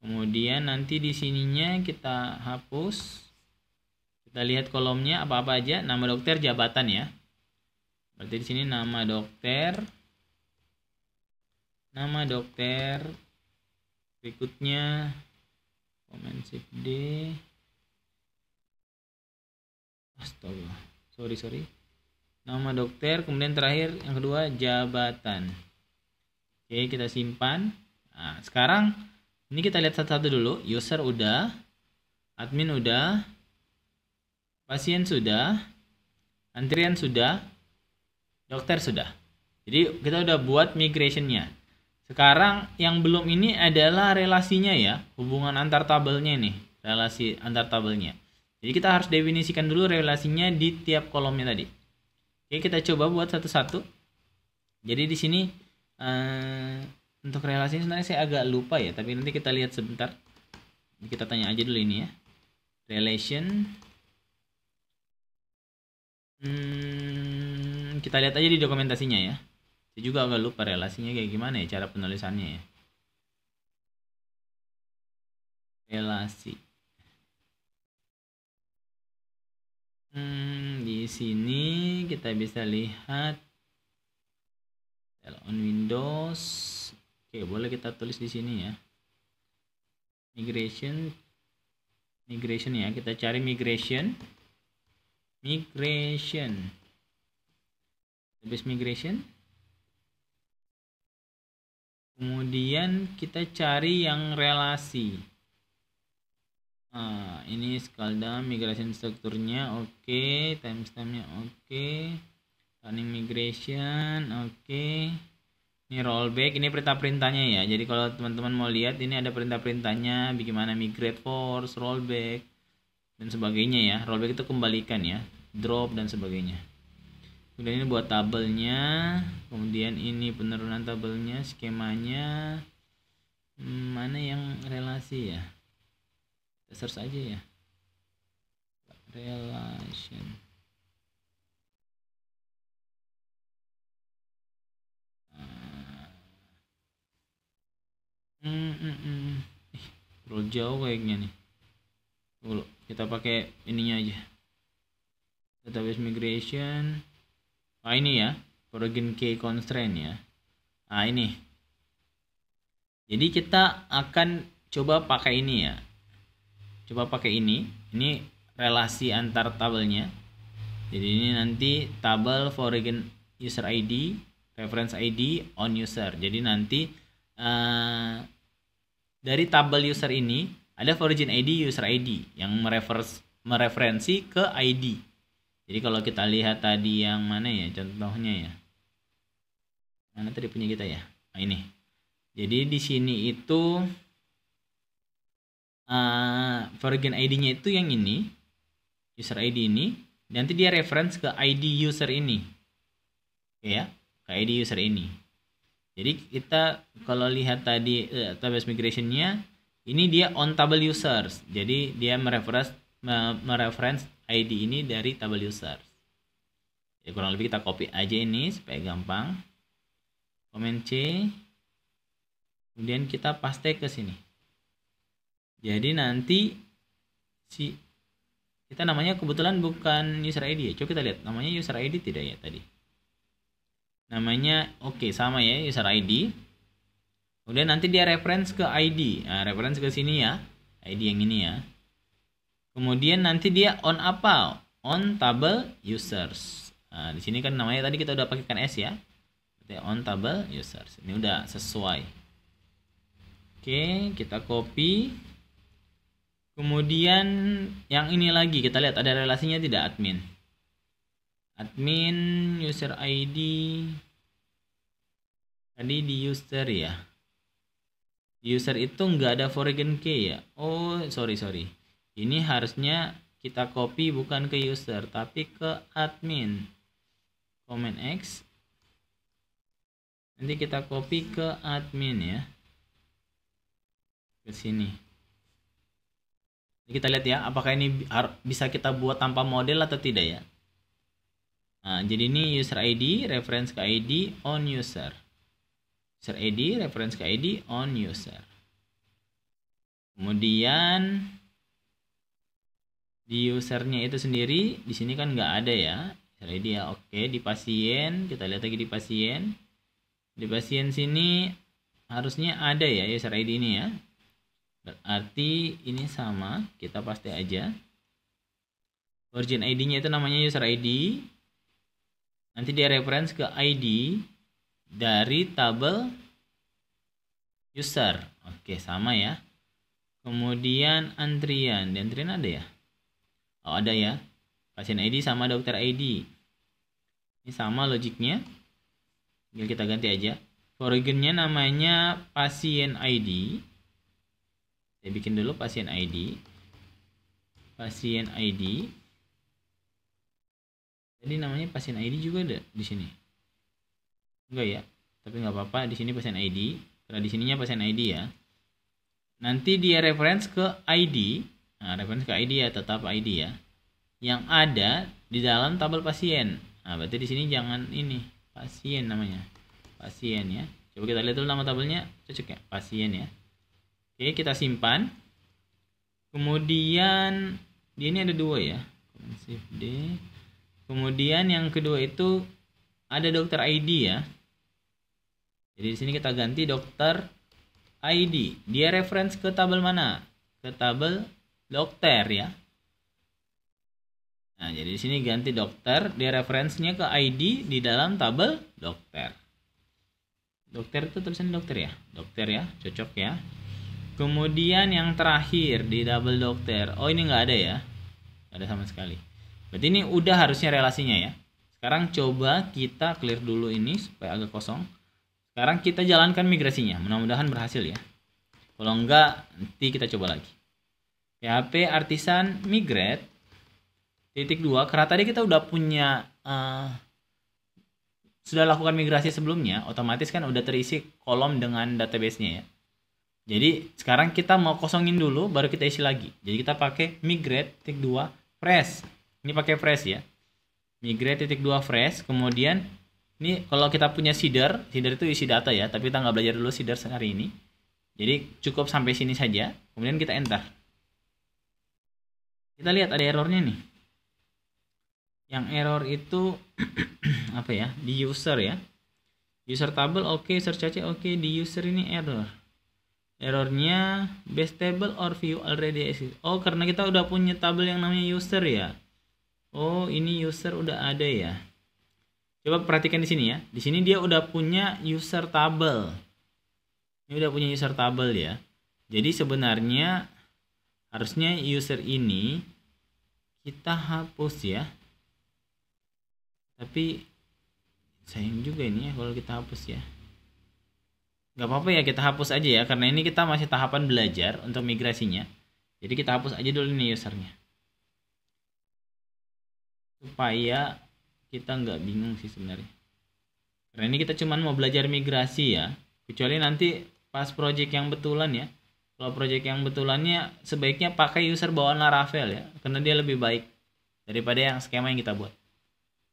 Kemudian nanti di sininya kita hapus. Kita lihat kolomnya apa-apa aja, nama dokter, jabatan ya. Berarti di sini nama dokter. Berikutnya Command Shift D. Astaga. Sorry. Nama dokter, kemudian terakhir yang kedua jabatan. Oke, kita simpan. Nah, sekarang ini kita lihat satu-satu dulu. User udah, admin udah, pasien sudah, antrian sudah, dokter sudah. Jadi kita udah buat migrationnya. Sekarang yang belum ini adalah relasinya ya, hubungan antar tabelnya nih, relasi antar tabelnya. Jadi kita harus definisikan dulu relasinya di tiap kolomnya tadi. Oke, kita coba buat satu-satu. Jadi di sini untuk relasinya sebenarnya saya agak lupa ya, tapi nanti kita lihat sebentar. Kita tanya aja dulu ini ya. Relation. Kita lihat aja di dokumentasinya ya. Saya juga agak lupa relasinya kayak gimana ya cara penulisannya ya. Relasi. Di sini kita bisa lihat on Windows. Oke, boleh kita tulis di sini ya. Migration ya, kita cari migration. Habis migration. Kemudian kita cari yang relasi. Nah, ini Scalda migration strukturnya oke, timestampnya oke, running migration oke. Ini rollback, ini perintah-perintahnya ya. Jadi kalau teman-teman mau lihat, ini ada perintah-perintahnya, bagaimana migrate force, rollback dan sebagainya ya. Rollback itu kembalikan ya, drop dan sebagainya. Kemudian ini buat tabelnya, kemudian ini penurunan tabelnya, skemanya. Mana yang relasi ya? Kita search aja ya. Relation. Terlalu jauh kayaknya nih. Dulu kita pakai ininya aja. Database migration. Ini ya, origin key constraint ya. Ini. Jadi kita akan coba pakai ini ya. Coba pakai ini relasi antar tabelnya. Jadi ini nanti tabel foreign user ID, reference ID on user. Jadi nanti dari tabel user ini ada foreign ID, user ID yang mereferensi ke ID. Jadi kalau kita lihat tadi yang mana ya contohnya ya. Mana tadi punya kita ya? Nah, ini. Jadi di sini itu foreign ID-nya itu yang ini, user ID ini. Nanti dia reference ke ID user ini, oke ya, ke ID user ini. Jadi kita kalau lihat tadi database migration-nya, ini dia on table users. Jadi dia mereference ID ini dari table users. Jadi kurang lebih kita copy aja ini supaya gampang. Command C, kemudian kita paste ke sini. Jadi nanti kita namanya kebetulan bukan user ID ya. Coba kita lihat namanya user ID tidak ya tadi. Namanya oke, sama ya, user ID. Kemudian nanti dia reference ke ID. Nah, reference ke sini ya. ID yang ini ya. Kemudian nanti dia on apa? On table users. Nah, di sini kan namanya tadi kita udah pakaikan S ya. Berarti on table users. Ini udah sesuai. Oke, kita copy. Kemudian yang ini lagi kita lihat ada relasinya tidak admin. Admin user ID tadi di user ya. User itu nggak ada foreign key ya. Oh sorry. Ini harusnya kita copy bukan ke user tapi ke admin. Command X. Nanti kita copy ke admin ya. Ke sini. Kita lihat ya, apakah ini bisa kita buat tanpa model atau tidak ya. Nah, jadi ini user ID, reference ke ID, on user. User ID, reference ke ID, on user. Kemudian di usernya itu sendiri, di sini kan nggak ada ya. User ID ya, oke. Di pasien, kita lihat lagi di pasien. Di pasien sini harusnya ada ya user ID ini ya. Berarti ini sama, kita paste aja. Origin ID-nya itu namanya user ID. Nanti dia reference ke ID dari tabel user. Oke, sama ya. Kemudian antrian. Di antrian ada ya? Oh, ada ya. Pasien ID sama dokter ID. Ini sama logiknya. Tinggal kita ganti aja. Origin-nya namanya pasien ID. Saya bikin dulu pasien ID. Pasien ID. Jadi namanya pasien ID juga ada di sini. Enggak ya? Tapi nggak apa-apa, di sini pasien ID. Karena di sininya pasien ID ya. Nanti dia reference ke ID. Nah, reference ke ID ya, tetap ID ya. Yang ada di dalam tabel pasien. Nah, berarti di sini jangan ini, pasien namanya. Pasien ya. Coba kita lihat dulu nama tabelnya, cocok ya? Pasien ya. Oke, kita simpan. Kemudian di ini ada dua ya. Shift D. Kemudian yang kedua itu ada dokter ID ya. Jadi di sini kita ganti dokter ID. Dia reference ke tabel mana? Ke tabel dokter ya. Nah, jadi di sini ganti dokter, dia referensinya ke ID di dalam tabel dokter. Dokter itu tulisan dokter ya? Dokter ya, cocok ya. Kemudian yang terakhir di double dokter. Oh, ini nggak ada ya. Nggak ada sama sekali. Berarti ini udah harusnya relasinya ya. Sekarang coba kita clear dulu ini supaya agak kosong. Sekarang kita jalankan migrasinya. Mudah-mudahan berhasil ya. Kalau enggak, nanti kita coba lagi. PHP Artisan Migrate titik 2. Karena tadi kita udah punya sudah lakukan migrasi sebelumnya, otomatis kan udah terisi kolom dengan database-nya ya. Jadi sekarang kita mau kosongin dulu baru kita isi lagi. Jadi kita pakai migrate titik 2 fresh. Ini pakai fresh ya. Migrate titik 2 fresh. Kemudian ini kalau kita punya seeder itu isi data ya, tapi kita nggak belajar dulu seeder hari ini. Jadi cukup sampai sini saja. Kemudian kita enter. Kita lihat ada errornya nih. Yang error itu apa ya? Di user ya. User table oke, user cache oke, di user ini error. Errornya base table or view already exist. Oh, karena kita udah punya tabel yang namanya user ya. Oh, ini user udah ada ya. Coba perhatikan di sini ya. Di sini dia udah punya user table. Ini udah punya user table ya. Jadi sebenarnya harusnya user ini kita hapus ya. Tapi sayang juga ini ya kalau kita hapus ya. Nggak apa-apa ya, kita hapus aja ya. Karena ini kita masih tahapan belajar untuk migrasinya. Jadi kita hapus aja dulu nih usernya. Supaya kita nggak bingung sih sebenarnya. Karena ini kita cuma mau belajar migrasi ya. Kecuali nanti pas project yang betulan ya. Kalau project yang betulannya sebaiknya pakai user bawaan Laravel ya. Karena dia lebih baik daripada yang skema yang kita buat.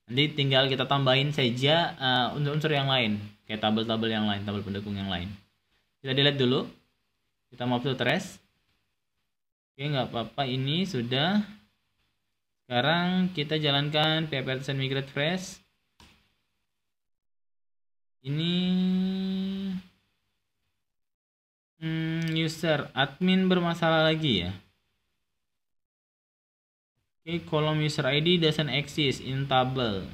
Nanti tinggal kita tambahin saja unsur-unsur yang lain. Kayak tabel-tabel yang lain, tabel pendukung yang lain. Kita delete dulu. Kita move to trash. Oke, nggak apa-apa, ini sudah. Sekarang kita jalankan php migrate fresh. Ini user admin bermasalah lagi ya. Oke, kolom user ID doesn't exist in table.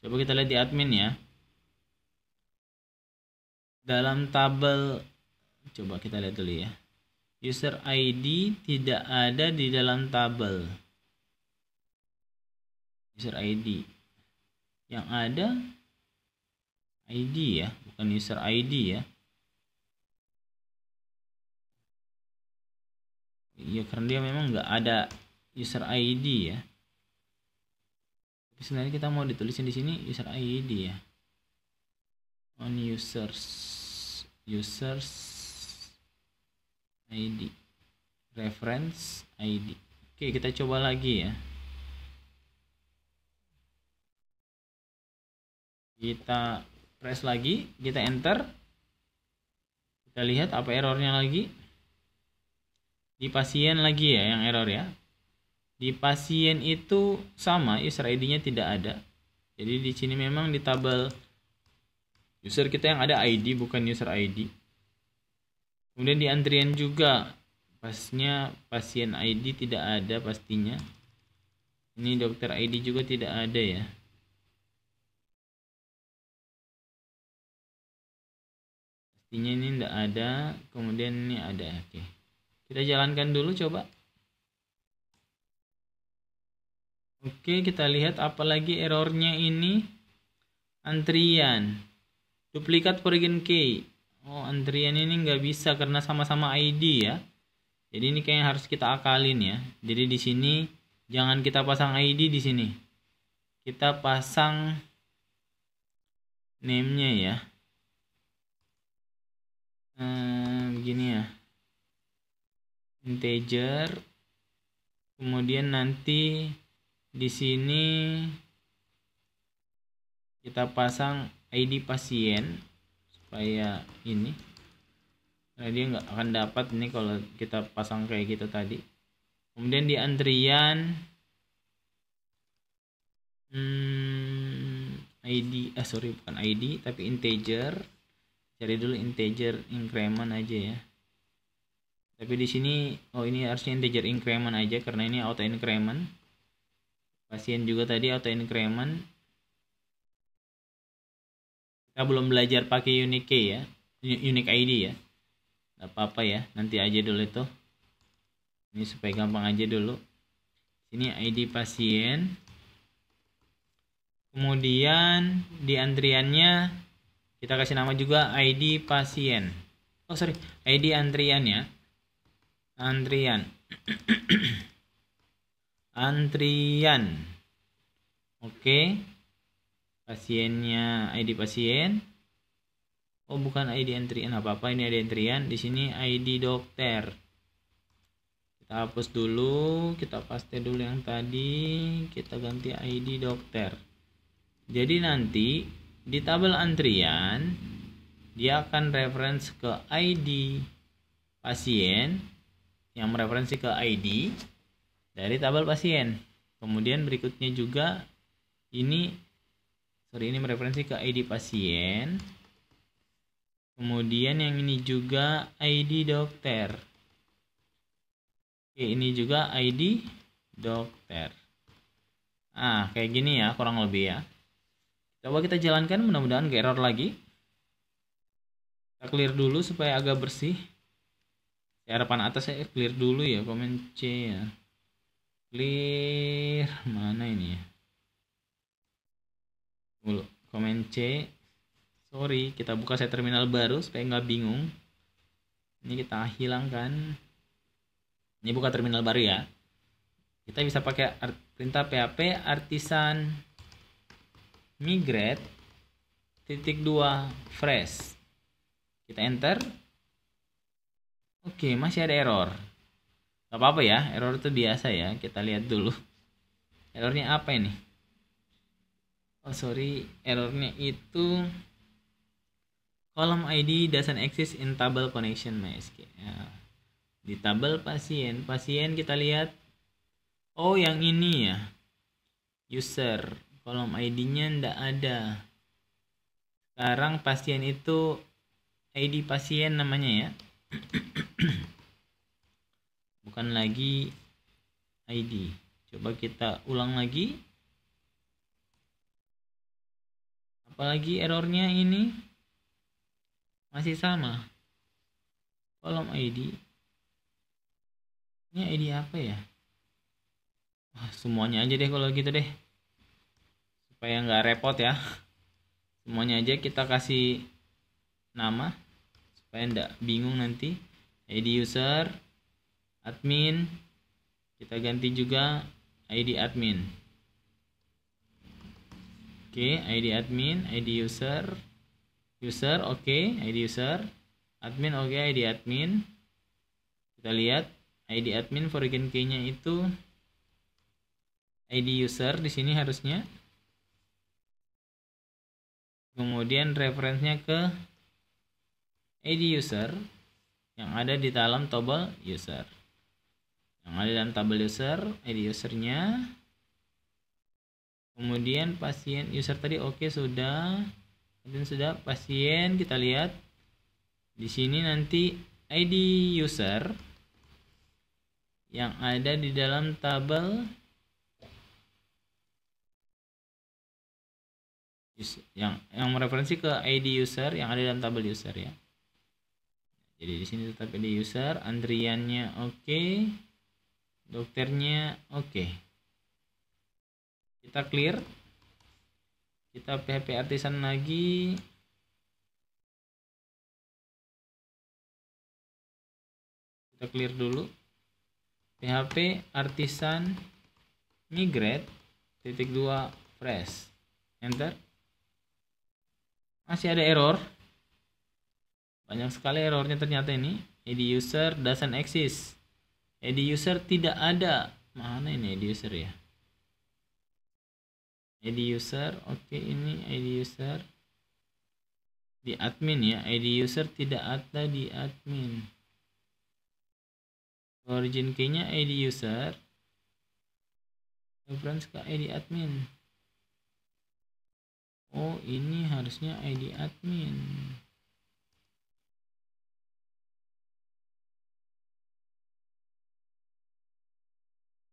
Coba kita lihat di admin ya. Dalam tabel, coba kita lihat dulu ya. User ID tidak ada di dalam tabel. User ID. Yang ada ID ya, bukan user ID ya. Iya, karena dia memang nggak ada user ID ya. Tapi sebenarnya kita mau ditulisin di sini user ID ya. On users ID, reference ID. Oke, kita coba lagi ya. Kita press lagi, kita enter. Kita lihat apa errornya lagi. Di pasien lagi ya yang error ya. Di pasien itu sama, user ID-nya tidak ada. Jadi di sini memang di tabel user kita yang ada ID, bukan user ID. Kemudian di antrian juga pasnya pasien ID tidak ada pastinya. Ini dokter ID juga tidak ada ya. Pastinya ini tidak ada. Kemudian ini ada. Oke. Kita jalankan dulu coba. Oke, kita lihat apalagi errornya ini. Antrian. Duplikat foreign key. Oh, antrian ini nggak bisa karena sama-sama ID ya. Jadi ini kayak harus kita akalin ya. Jadi di sini jangan kita pasang ID di sini. Kita pasang name-nya ya. Begini ya. Integer. Kemudian nanti di sini kita pasang ID pasien supaya ini, karena dia nggak akan dapat ini kalau kita pasang kayak gitu tadi. Kemudian di antrian ID, sorry bukan ID tapi integer. Cari dulu integer increment aja ya. Tapi di sini ini harusnya integer increment aja karena ini auto increment. Pasien juga tadi auto increment. Kita belum belajar pakai unique key ya, unique ID ya. Gak apa-apa ya, nanti aja dulu itu. Ini supaya gampang aja dulu. Ini ID pasien. Kemudian di antriannya kita kasih nama juga ID pasien. Oh sorry, ID antrian ya. Antrian. Antrian. Oke. Pasiennya ID pasien. Oh bukan ID antrian, apa-apa ini ada antrian. Di sini ID dokter. Kita hapus dulu, kita paste dulu yang tadi, kita ganti ID dokter. Jadi nanti di tabel antrian dia akan reference ke ID pasien yang mereferensi ke ID dari tabel pasien. Kemudian berikutnya juga ini mereferensi ke ID pasien. Kemudian yang ini juga ID dokter. Oke, ini juga ID dokter. Kayak gini ya kurang lebih ya. Coba kita jalankan, mudah-mudahan gak error lagi. Kita clear dulu supaya agak bersih. Harapan atas saya clear dulu ya, komen C ya. Clear mana ini ya? Komen C. Sorry, kita buka saya terminal baru supaya nggak bingung. Ini kita hilangkan. Ini buka terminal baru ya. Kita bisa pakai perintah php artisan migrate -2 fresh. Kita enter. Oke, masih ada error. Gak apa-apa ya, error itu biasa ya. Kita lihat dulu. Errornya apa ini? Oh sorry, errornya itu column ID doesn't exist in table connection MySQL. Ya. Di tabel pasien kita lihat. Oh yang ini ya, user. Kolom ID-nya ndak ada. Sekarang pasien itu ID pasien namanya ya. Bukan lagi ID. Coba kita ulang lagi. Apalagi errornya ini masih sama. Kolom ID. Ini ID apa ya? Semuanya aja deh kalau gitu deh. Supaya nggak repot ya. Semuanya aja kita kasih nama. Supaya nggak bingung nanti. ID user, admin. Kita ganti juga ID admin. Oke, ID admin, ID user. User, oke, ID user. Admin, oke, ID admin. Kita lihat ID admin foreign key-nya itu ID user di sini harusnya. Kemudian referensinya ke ID user yang ada di dalam tabel user. Yang ada dalam tabel user, ID usernya. Kemudian pasien user tadi oke sudah. Kemudian sudah pasien kita lihat di sini nanti ID user yang ada di dalam tabel yang mereferensi ke ID user yang ada dalam tabel user ya. Jadi di sini tetap ID user, antriannya oke, dokternya oke. Kita clear. Kita PHP artisan lagi. Kita clear dulu. PHP artisan migrate -2 fresh. Enter. Masih ada error. Banyak sekali errornya ternyata ini. ID user doesn't exist. ID user tidak ada. Mana ini ID user ya? ID user, oke ini ID user di admin ya. ID user tidak ada di admin. Origin key-nya ID user. Reference ke ID admin. Oh ini harusnya ID admin.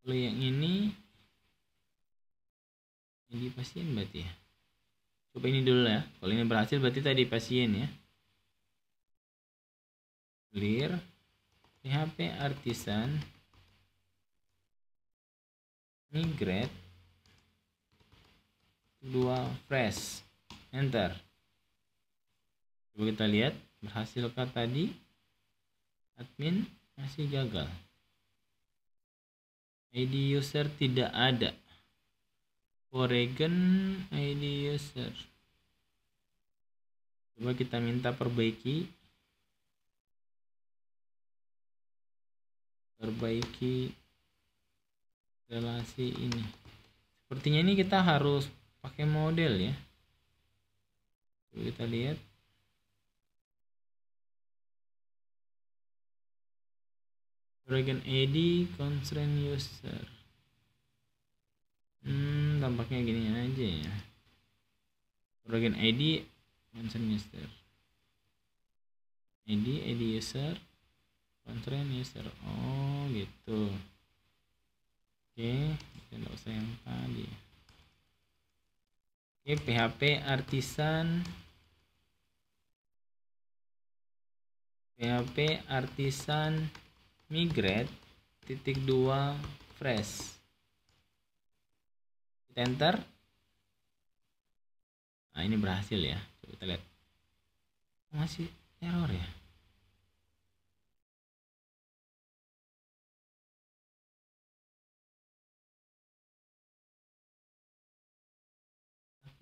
Kalau yang ini ID pasien berarti ya. Coba ini dulu ya. Kalau ini berhasil berarti tadi pasien ya. Clear. PHP artisan migrate -2 fresh. Enter. Coba kita lihat berhasilkah tadi. Admin masih gagal. ID user tidak ada. Oregon ID user. Coba kita minta perbaiki relasi ini. Sepertinya ini kita harus pakai model ya. Coba kita lihat. Oregon ID constraint user. Tampaknya gini aja ya. Oregon ID constraint user. ID user constraint user. Oh gitu. Oke, kita nggak usah yang tadi. Oke, PHP artisan migrate titik 2 fresh. Kita enter. Nah, ini berhasil ya. Coba kita lihat. Masih error ya.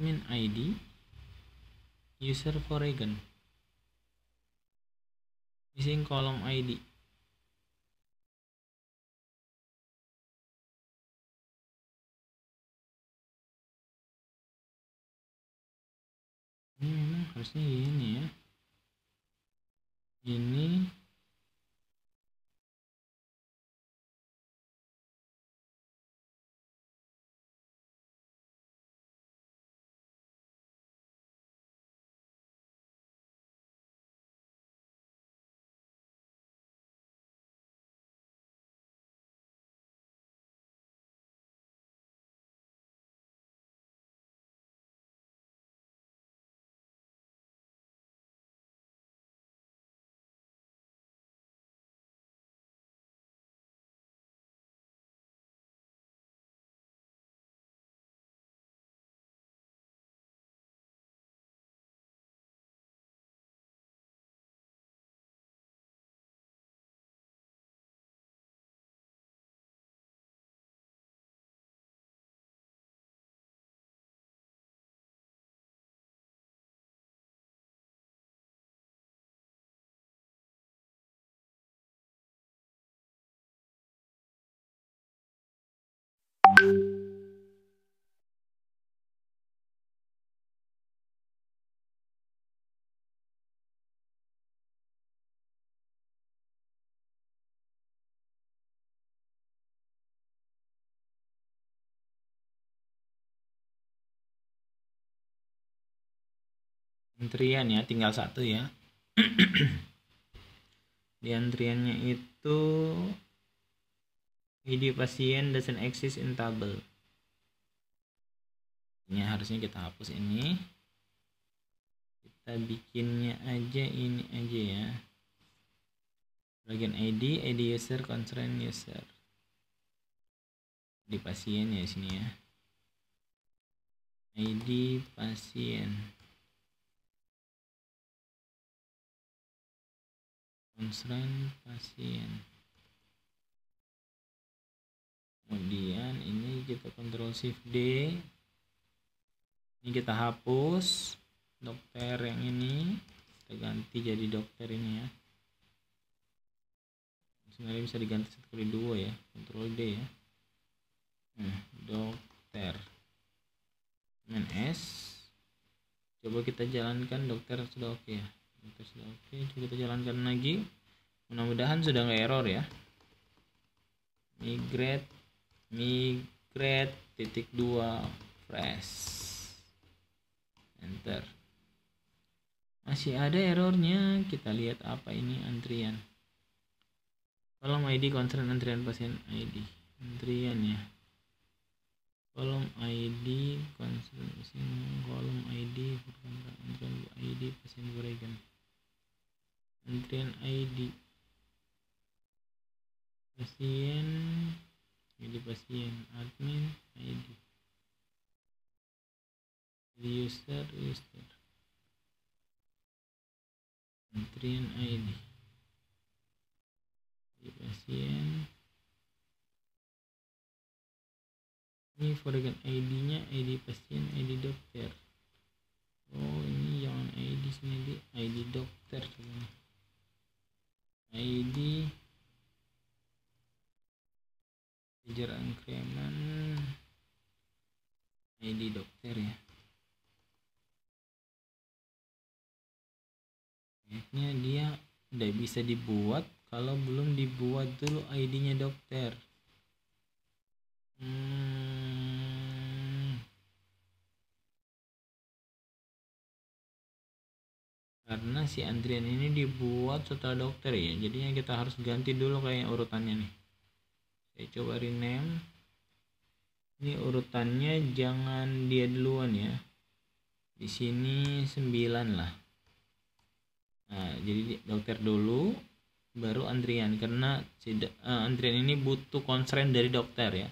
Admin ID user Foreign missing kolom ID. Ini memang harusnya ini ya. Ini antrian ya, tinggal satu ya. Di antriannya itu ID pasien doesn't exist in table. Ini harusnya kita hapus ini. Kita bikinnya aja ini aja ya. Bagian ID user, concern user. Di pasien ya sini ya. ID pasien. Concern pasien. Kemudian ini kita Ctrl Shift D. Ini kita hapus dokter yang ini, kita ganti jadi dokter ini ya. Sebenarnya bisa diganti 1x2 ya, Ctrl D ya. Dokter S. Coba kita jalankan, dokter sudah oke ya. Dokter sudah oke, coba kita jalankan lagi. Mudah-mudahan sudah nggak error ya. Migrate titik 2 fresh. Enter. Masih ada errornya. Kita lihat apa ini antrian. Kolom ID concern antrian pasien ID. Antrian ya. Kolom ID concern pasien, kolom ID antrian ID pasien Foreign. Antrian ID pasien, ID pasien, admin ID, user, antrian ID pasien. Ini Foreign ID nya ID pasien, ID dokter. Oh ini jangan ID sini, di ID dokter. Coba nih ID user increment ID dokter ya. Kayaknya dia tidak bisa dibuat kalau belum dibuat dulu ID-nya dokter. Karena si antrian ini dibuat setelah dokter ya, jadinya kita harus ganti dulu kayak urutannya nih. Saya coba rename. Ini urutannya jangan dia duluan ya. Di sini 9 lah. Nah, jadi dokter dulu baru antrian, karena antrian ini butuh konsen dari dokter ya.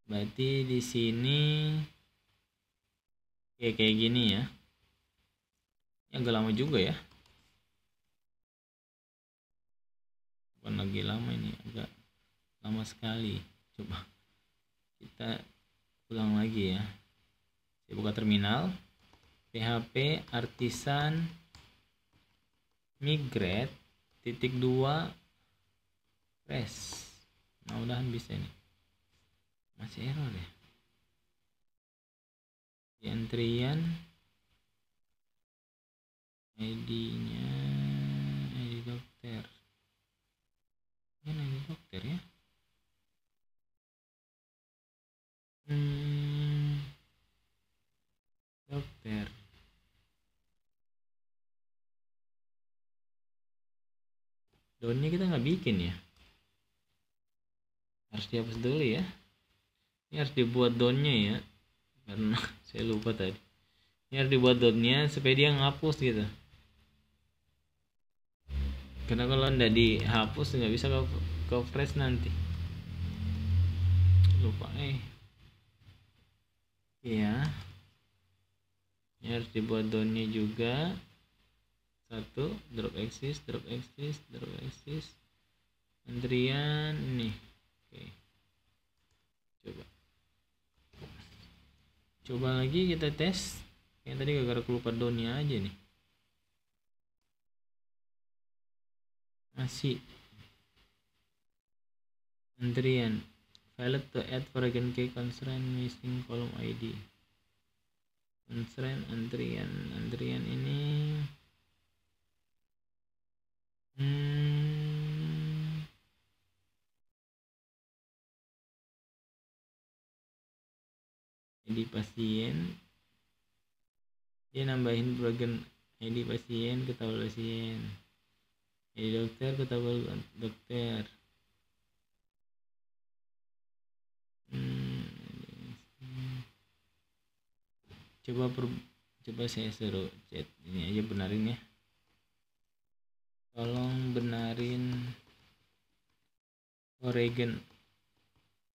Berarti di sini kayak gini ya. Ini agak lama juga ya. Bukan lagi lama, ini agak lama sekali. Coba kita ulang lagi ya. Saya buka terminal, PHP artisan migrate -2 press. Mudah-mudahan bisa ini. Masih error ya. Di antrian ID-nya ID dokter. Ini ID dokter ya. Dokter. Downnya kita nggak bikin ya. Harus dihapus dulu ya. Ini harus dibuat downnya ya. Karena saya lupa tadi. Ini harus dibuat downnya supaya dia ngapus gitu. Karena kalau nggak dihapus nggak bisa ke fresh nanti. Lupa ya. Ini harus dibuat downnya juga. 1 drop axis antrian ini. Oke, coba lagi kita tes. Yang tadi gara-gara kelupa downnya aja nih. Masih antrian failed to add foreign key constraint missing column ID. Constraint antrian ini ID pasien, dia nambahin program ID pasien ke tabel pasien, ID dokter ke tabel dokter. Coba saya suruh chat ini aja, benarin ya. Tolong benarin Oregon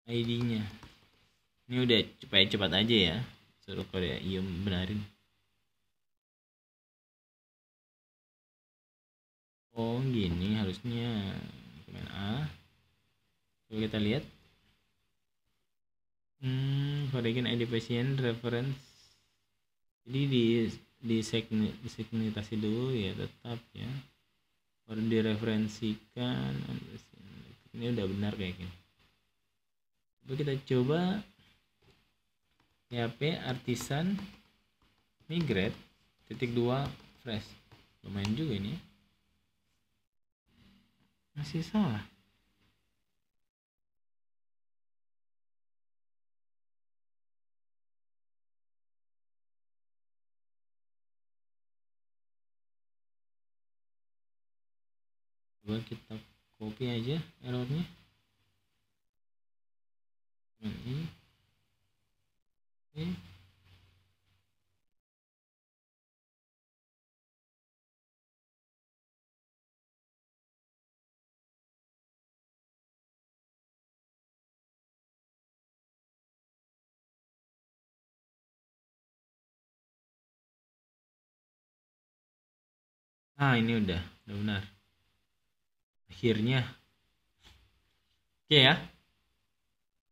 ID-nya. Ini udah cepat aja ya. Suruh Korea iya benarin. Oh gini harusnya. Komen A. Coba kita lihat. Oregon ID pasien reference. Jadi disegmentasi dulu ya, tetap ya. Baru direferensikan. Ini udah benar kayak gini. Coba kita coba PHP artisan migrate -2 fresh. Lumayan juga ini. Masih salah. Coba kita copy aja errornya. Ini. Nah ini udah benar. Akhirnya. Oke ya.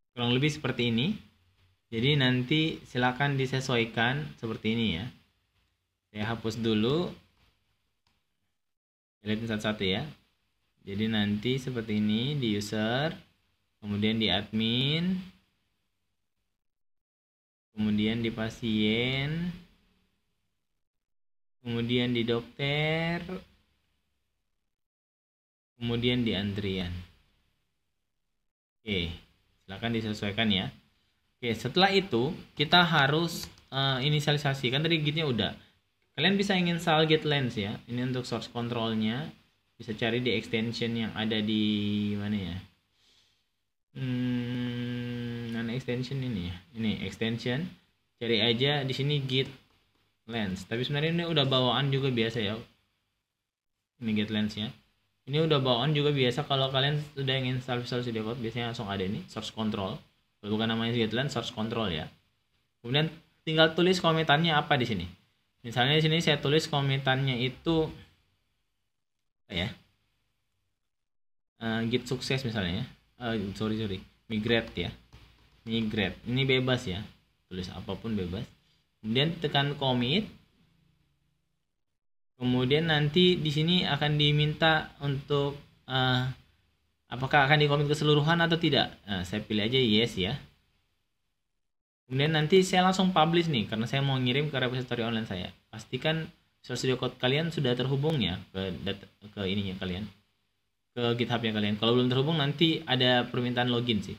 Kurang lebih seperti ini. Jadi nanti silakan disesuaikan seperti ini ya. Saya hapus dulu. Lihat satu-satu ya. Jadi nanti seperti ini di user, kemudian di admin, kemudian di pasien, kemudian di dokter, kemudian di antrian. Oke, silakan disesuaikan ya. Oke, setelah itu kita harus inisialisasi. Kan tadi gitnya udah. Kalian bisa install git lens ya. Ini untuk source controlnya. Bisa cari di extension yang ada di mana ya. Mana extension ini ya. Ini extension. Cari aja di sini git lens. Tapi sebenarnya ini udah bawaan juga biasa ya. Ini get lensnya. Ini udah bawaan juga biasa kalau kalian sudah ingin install Visual Studio Code, biasanya langsung ada ini source control. Kalau bukan namanya get lens, source control ya. Kemudian tinggal tulis komentarnya apa di sini. Misalnya di sini saya tulis komentarnya itu apa ya? Git sukses misalnya ya. Sorry, migrate ya. Migrate. Ini bebas ya. Tulis apapun bebas. Kemudian tekan commit. Kemudian nanti di sini akan diminta untuk apakah akan di-commit keseluruhan atau tidak. Nah, saya pilih aja yes ya. Kemudian nanti saya langsung publish nih karena saya mau ngirim ke repository online saya. Pastikan Visual Studio Code kalian sudah terhubung ya ke ininya kalian. Ke GitHub-nya kalian. Kalau belum terhubung nanti ada permintaan login sih.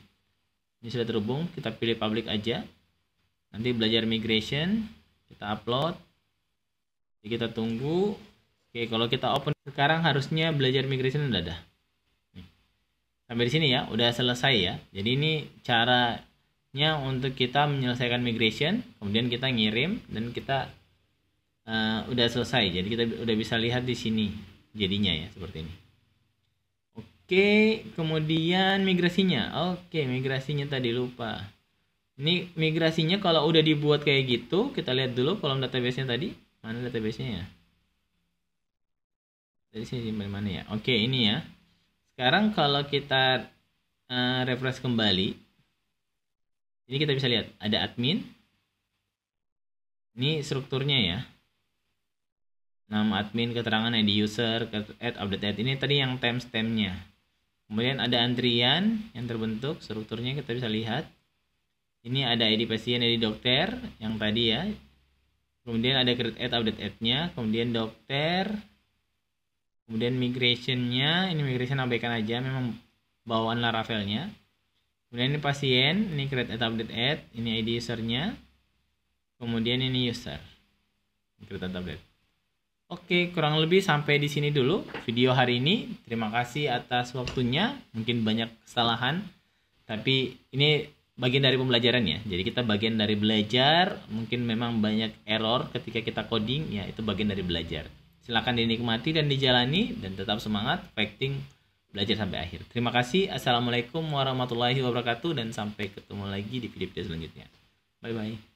Ini sudah terhubung, kita pilih public aja. Nanti belajar migration, kita upload. Jadi kita tunggu. Oke, kalau kita open sekarang harusnya belajar migration udah ada. Nih. Sampai di sini ya, udah selesai ya. Jadi ini caranya untuk kita menyelesaikan migration, kemudian kita ngirim dan kita udah selesai. Jadi kita udah bisa lihat di sini jadinya ya seperti ini. Oke, kemudian migrasinya. Oke, migrasinya tadi lupa. Ini migrasinya kalau udah dibuat kayak gitu, kita lihat dulu kolom database-nya tadi. Mana database-nya ya? Dari sini mana ya? Oke, ini ya. Sekarang kalau kita refresh kembali, ini kita bisa lihat ada admin. Ini strukturnya ya. Nama admin, keterangan ID user, add, update, add. Ini tadi yang timestamp-nya. Kemudian ada antrian yang terbentuk, strukturnya kita bisa lihat. Ini ada ID pasien, ID dokter yang tadi ya. Kemudian ada create add, update add-nya, kemudian dokter. Kemudian migration-nya, ini migration abaikan aja, memang bawaan Laravel-nya. Kemudian ini pasien, ini create add, update add, ini ID user-nya. Kemudian ini user. Create add, update. Oke, kurang lebih sampai di sini dulu video hari ini. Terima kasih atas waktunya. Mungkin banyak kesalahan, tapi ini bagian dari pembelajaran ya. Jadi kita bagian dari belajar. Mungkin memang banyak error ketika kita coding, ya itu bagian dari belajar. Silakan dinikmati dan dijalani dan tetap semangat fighting belajar sampai akhir. Terima kasih. Assalamualaikum warahmatullahi wabarakatuh dan sampai ketemu lagi di video-video selanjutnya. Bye bye.